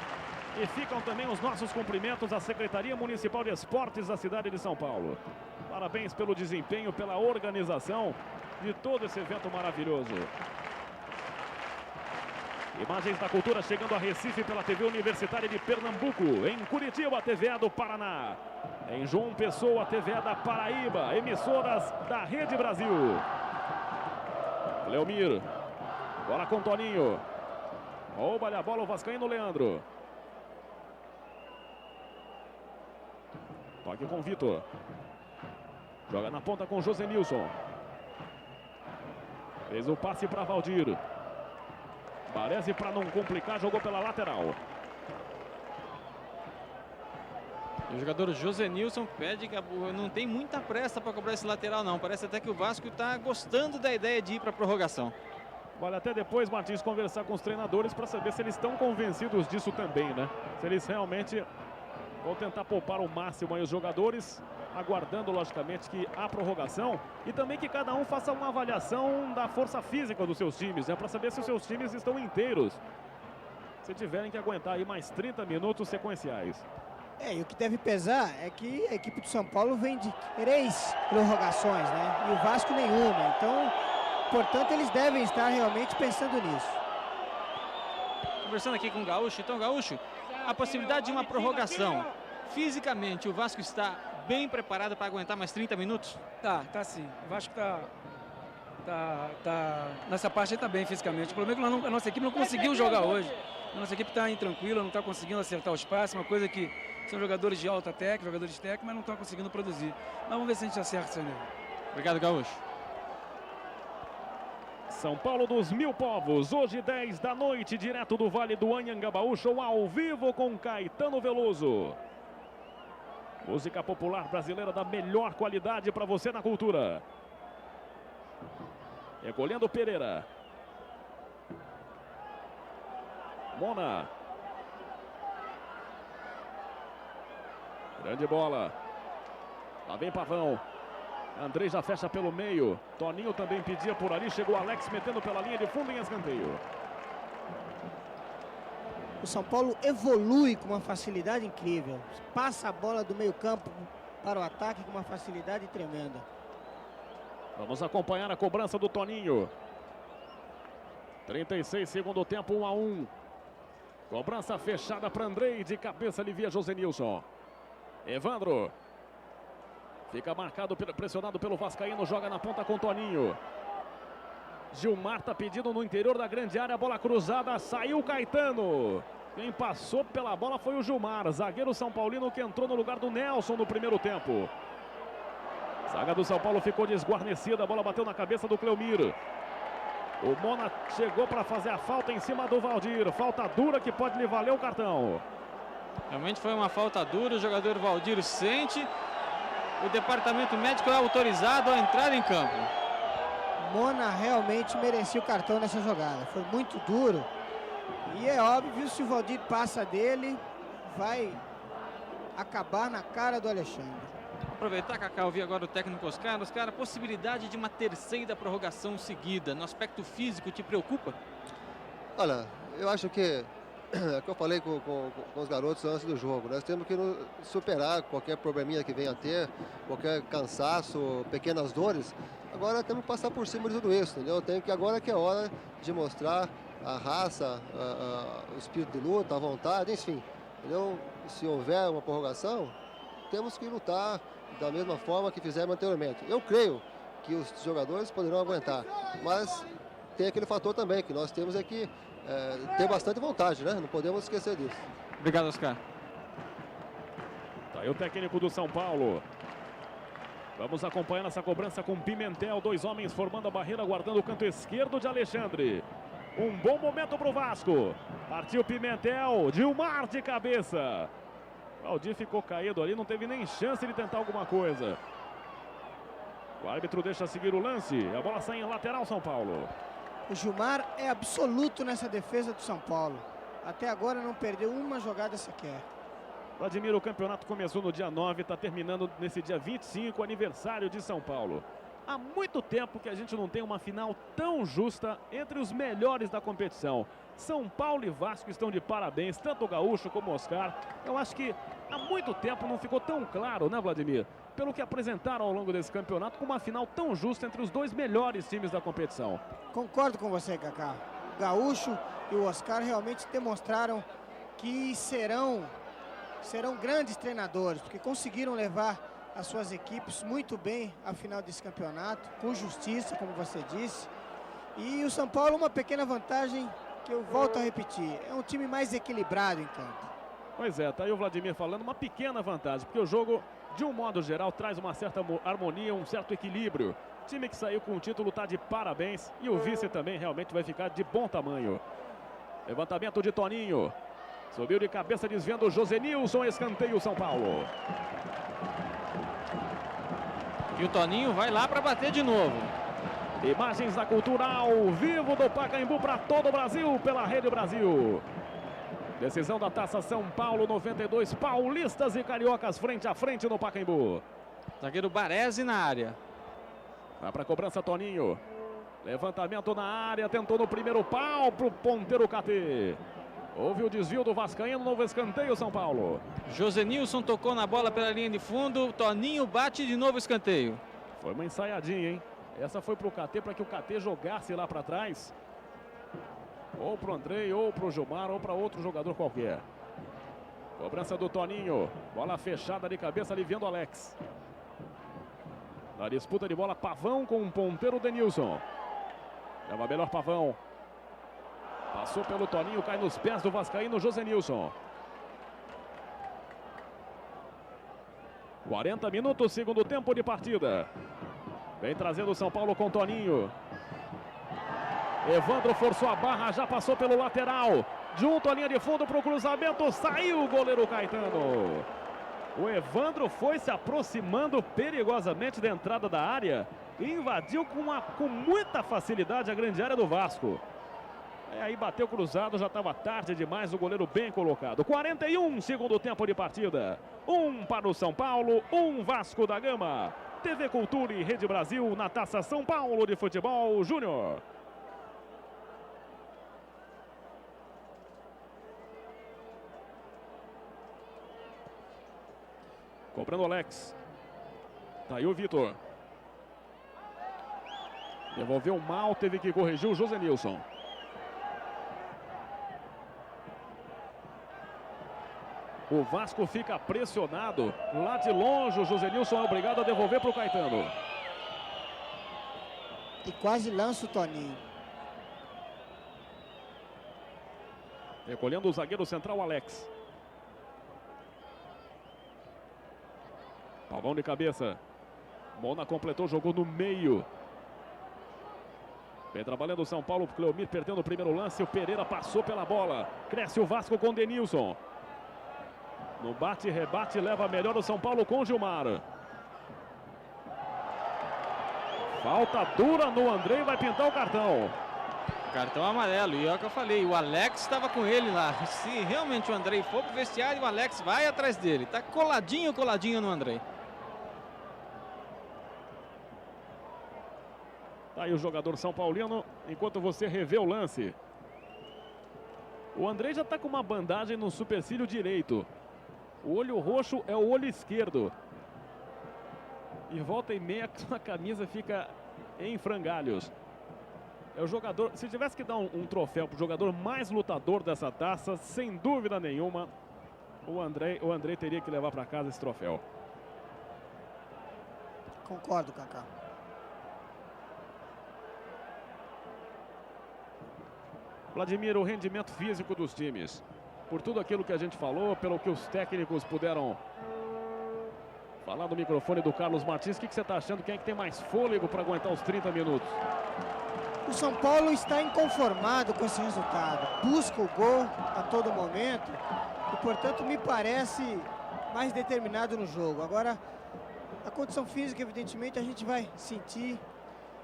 E ficam também os nossos cumprimentos à Secretaria Municipal de Esportes da cidade de São Paulo. Parabéns pelo desempenho, pela organização de todo esse evento maravilhoso. Imagens da Cultura chegando a Recife pela TV Universitária de Pernambuco. Em Curitiba, a TVA do Paraná. Em João Pessoa, a TVA da Paraíba. Emissoras da Rede Brasil. Leomir. Bola com Toninho. Rouba-lhe a bola o vascaíno Leandro. Toque com Vitor. Joga na ponta com Josenilson. Fez o passe para Valdir. Parece para não complicar, jogou pela lateral. E o jogador Josenilson pede que não tem muita pressa para cobrar esse lateral não. Parece até que o Vasco está gostando da ideia de ir para a prorrogação. Vale até depois, Martins, conversar com os treinadores para saber se eles estão convencidos disso também, né? Se eles realmente vão tentar poupar o máximo aí os jogadores, aguardando logicamente que a prorrogação e também que cada um faça uma avaliação da força física dos seus times, né? Para saber se os seus times estão inteiros, se tiverem que aguentar aí mais 30 minutos sequenciais. E o que deve pesar é que a equipe do São Paulo vem de 3 prorrogações, né? E o Vasco nenhuma. Então, portanto, eles devem estar realmente pensando nisso. Conversando aqui com o Gaúcho. Então, Gaúcho, a possibilidade de uma prorrogação. Fisicamente, o Vasco está bem preparado para aguentar mais 30 minutos? Tá sim. O Vasco tá nessa parte aí tá bem fisicamente. O problema é que a nossa equipe não conseguiu jogar hoje. A nossa equipe está intranquila, não está conseguindo acertar os passes, uma coisa que são jogadores de alta técnica, jogadores técnicos, mas não estão conseguindo produzir. Mas vamos ver se a gente acerta isso aí. Obrigado, Gaúcho. São Paulo dos Mil Povos, hoje 10 da noite, direto do Vale do Anhangabaú, show ao vivo com Caetano Veloso. Música popular brasileira da melhor qualidade para você na cultura. Recolhendo Pereira. Mona. Grande bola. Lá vem Pavão. Andrei já fecha pelo meio. Toninho também pedia por ali. Chegou Alex metendo pela linha de fundo em escanteio. O São Paulo evolui com uma facilidade incrível. Passa a bola do meio campo para o ataque com uma facilidade tremenda. Vamos acompanhar a cobrança do Toninho. 36, segundo tempo, 1-1. Cobrança fechada para Andrei. De cabeça alivia Josenilson. Evandro. Fica marcado, pressionado pelo vascaíno. Joga na ponta com Toninho. Gilmar está pedindo no interior da grande área. Bola cruzada. Saiu Caetano. Quem passou pela bola foi o Gilmar. Zagueiro São Paulino que entrou no lugar do Nelson no primeiro tempo. Zaga do São Paulo ficou desguarnecida. A bola bateu na cabeça do Cleomir. O Mona chegou para fazer a falta em cima do Valdir. Falta dura que pode lhe valer o cartão. Realmente foi uma falta dura. O jogador Valdir sente. O departamento médico é autorizado a entrar em campo. Mona realmente merecia o cartão nessa jogada. Foi muito duro. E é óbvio, se o Valdir passa dele, vai acabar na cara do Alexandre. Aproveitar, Cacá, ouvir agora o técnico Oscar. Oscar, a possibilidade de uma terceira prorrogação seguida, no aspecto físico, te preocupa? Olha, eu acho que é o que eu falei com os garotos antes do jogo. Nós temos que superar qualquer probleminha que venha a ter, qualquer cansaço, pequenas dores. Agora temos que passar por cima de tudo isso, entendeu? Agora que é hora de mostrar a raça, o espírito de luta, a vontade, enfim. Entendeu? Se houver uma prorrogação, temos que lutar da mesma forma que fizemos anteriormente. Eu creio que os jogadores poderão aguentar, mas tem aquele fator também que nós temos que ter bastante vontade, né? Não podemos esquecer disso. Obrigado, Oscar. Tá aí o técnico do São Paulo. Vamos acompanhando essa cobrança com Pimentel. 2 homens formando a barreira, guardando o canto esquerdo de Alexandre. Um bom momento para o Vasco. Partiu Pimentel, Gilmar de cabeça. Valdir ficou caído ali, não teve nem chance de tentar alguma coisa. O árbitro deixa seguir o lance. A bola sai em lateral, São Paulo. O Gilmar é absoluto nessa defesa do São Paulo. Até agora não perdeu uma jogada sequer. Vladimir, o campeonato começou no dia 9, está terminando nesse dia 25, aniversário de São Paulo. Há muito tempo que a gente não tem uma final tão justa entre os melhores da competição. São Paulo e Vasco estão de parabéns, tanto o Gaúcho como o Oscar. Eu acho que há muito tempo não ficou tão claro, né, Vladimir? Pelo que apresentaram ao longo desse campeonato, com uma final tão justa entre os 2 melhores times da competição. Concordo com você, Cacá. O Gaúcho e o Oscar realmente demonstraram que serão grandes treinadores, porque conseguiram levar as suas equipes muito bem à final desse campeonato, com justiça, como você disse. E o São Paulo, uma pequena vantagem que eu volto a repetir, é um time mais equilibrado em campo. Pois é, tá aí o Vladimir falando, uma pequena vantagem, porque o jogo, de um modo geral, traz uma certa harmonia, um certo equilíbrio. O time que saiu com o título tá de parabéns e o vice também realmente vai ficar de bom tamanho. Levantamento de Toninho. Subiu de cabeça desviando o Josenilson, escanteio São Paulo. E o Toninho vai lá para bater de novo. Imagens da Cultura ao vivo do Pacaembu para todo o Brasil, pela Rede Brasil. Decisão da Taça São Paulo 92, paulistas e cariocas frente a frente no Pacaembu. Zagueiro Baresi na área. Vai para a cobrança Toninho. Levantamento na área, tentou no primeiro pau para o ponteiro KT. Houve o desvio do Vascaíno, novo escanteio São Paulo. Josenilson tocou na bola pela linha de fundo, Toninho bate de novo escanteio. Foi uma ensaiadinha, hein? Essa foi para o KT, para que o KT jogasse lá para trás. Ou para o Andrei, ou para o Gilmar, ou para outro jogador qualquer. Cobrança do Toninho. Bola fechada de cabeça, aliviando o Alex. Na disputa de bola, Pavão com um ponteiro Denilson. Leva melhor Pavão. Passou pelo Toninho, cai nos pés do vascaíno Josenilson. 40 minutos, segundo tempo de partida. Vem trazendo o São Paulo com Toninho. Evandro forçou a barra, já passou pelo lateral. Junto à linha de fundo para o cruzamento, saiu o goleiro Caetano. O Evandro foi se aproximando perigosamente da entrada da área. E invadiu com muita facilidade a grande área do Vasco. Aí bateu cruzado, já estava tarde demais, o goleiro bem colocado. 41, segundo tempo de partida. 1 para o São Paulo, 1 Vasco da Gama. TV Cultura e Rede Brasil na Taça São Paulo de Futebol Júnior. Cobrando o Alex. Tá aí o Vitor. Devolveu mal, teve que corrigir o Josenilson. O Vasco fica pressionado. Lá de longe, o Josenilson é obrigado a devolver para o Caetano. E quase lança o Toninho. Recolhendo o zagueiro central, Alex. Pavão de cabeça. Mona completou, jogou no meio. Vem trabalhando o São Paulo. Cleomir perdendo o primeiro lance. O Pereira passou pela bola. Cresce o Vasco com Denilson. No bate-rebate, leva melhor o São Paulo com Gilmar. Falta dura no Andrei, vai pintar o cartão. Cartão amarelo, e é o que eu falei, o Alex estava com ele lá. Se realmente o Andrei for pro vestiário, o Alex vai atrás dele. Tá coladinho no Andrei. Tá aí o jogador São Paulino, enquanto você revê o lance. O Andrei já está com uma bandagem no supercílio direito. O olho roxo é o olho esquerdo. E volta e meia a camisa fica em frangalhos. É o jogador, se tivesse que dar um troféu para o jogador mais lutador dessa taça, sem dúvida nenhuma, o Andrei teria que levar para casa esse troféu. Concordo, Kaká. Vladimir, o rendimento físico dos times. Por tudo aquilo que a gente falou, pelo que os técnicos puderam falar no microfone do Carlos Martins, o que você está achando? Quem é que tem mais fôlego para aguentar os 30 minutos? O São Paulo está inconformado com esse resultado. Busca o gol a todo momento e, portanto, me parece mais determinado no jogo. Agora, a condição física, evidentemente, a gente vai sentir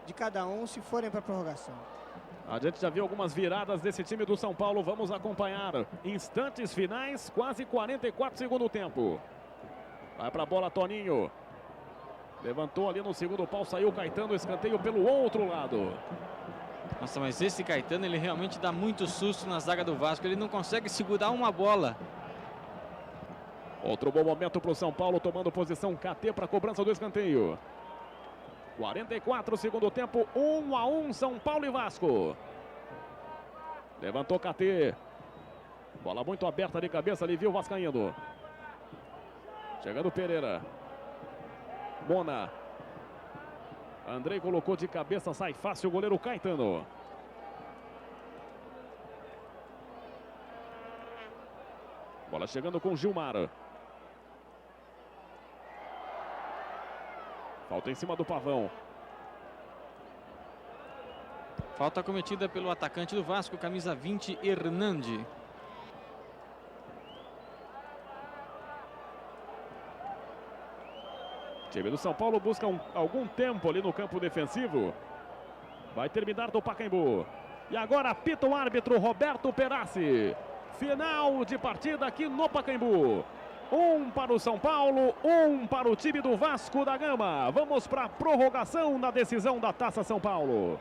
de cada um se forem para a prorrogação. A gente já viu algumas viradas desse time do São Paulo. Vamos acompanhar. Instantes finais, quase 44 segundo tempo. Vai para a bola, Toninho. Levantou ali no segundo pau, saiu o Caetano, escanteio pelo outro lado. Nossa, mas esse Caetano, ele realmente dá muito susto na zaga do Vasco. Ele não consegue segurar uma bola. Outro bom momento para o São Paulo, tomando posição KT para a cobrança do escanteio. 44 segundo tempo, 1-1 São Paulo e Vasco. Levantou KT. Bola muito aberta de cabeça, ali viu o vascaíno. Chegando Pereira. Mona. Andrei colocou de cabeça, sai fácil o goleiro Caetano. Bola chegando com Gilmar. Falta em cima do Pavão. Falta cometida pelo atacante do Vasco, camisa 20, Hernandi. O time do São Paulo busca algum tempo ali no campo defensivo. Vai terminar do Pacaembu. E agora apita o árbitro Roberto Perassi. Final de partida aqui no Pacaembu. 1 para o São Paulo, 1 para o time do Vasco da Gama. Vamos para a prorrogação na decisão da Taça São Paulo.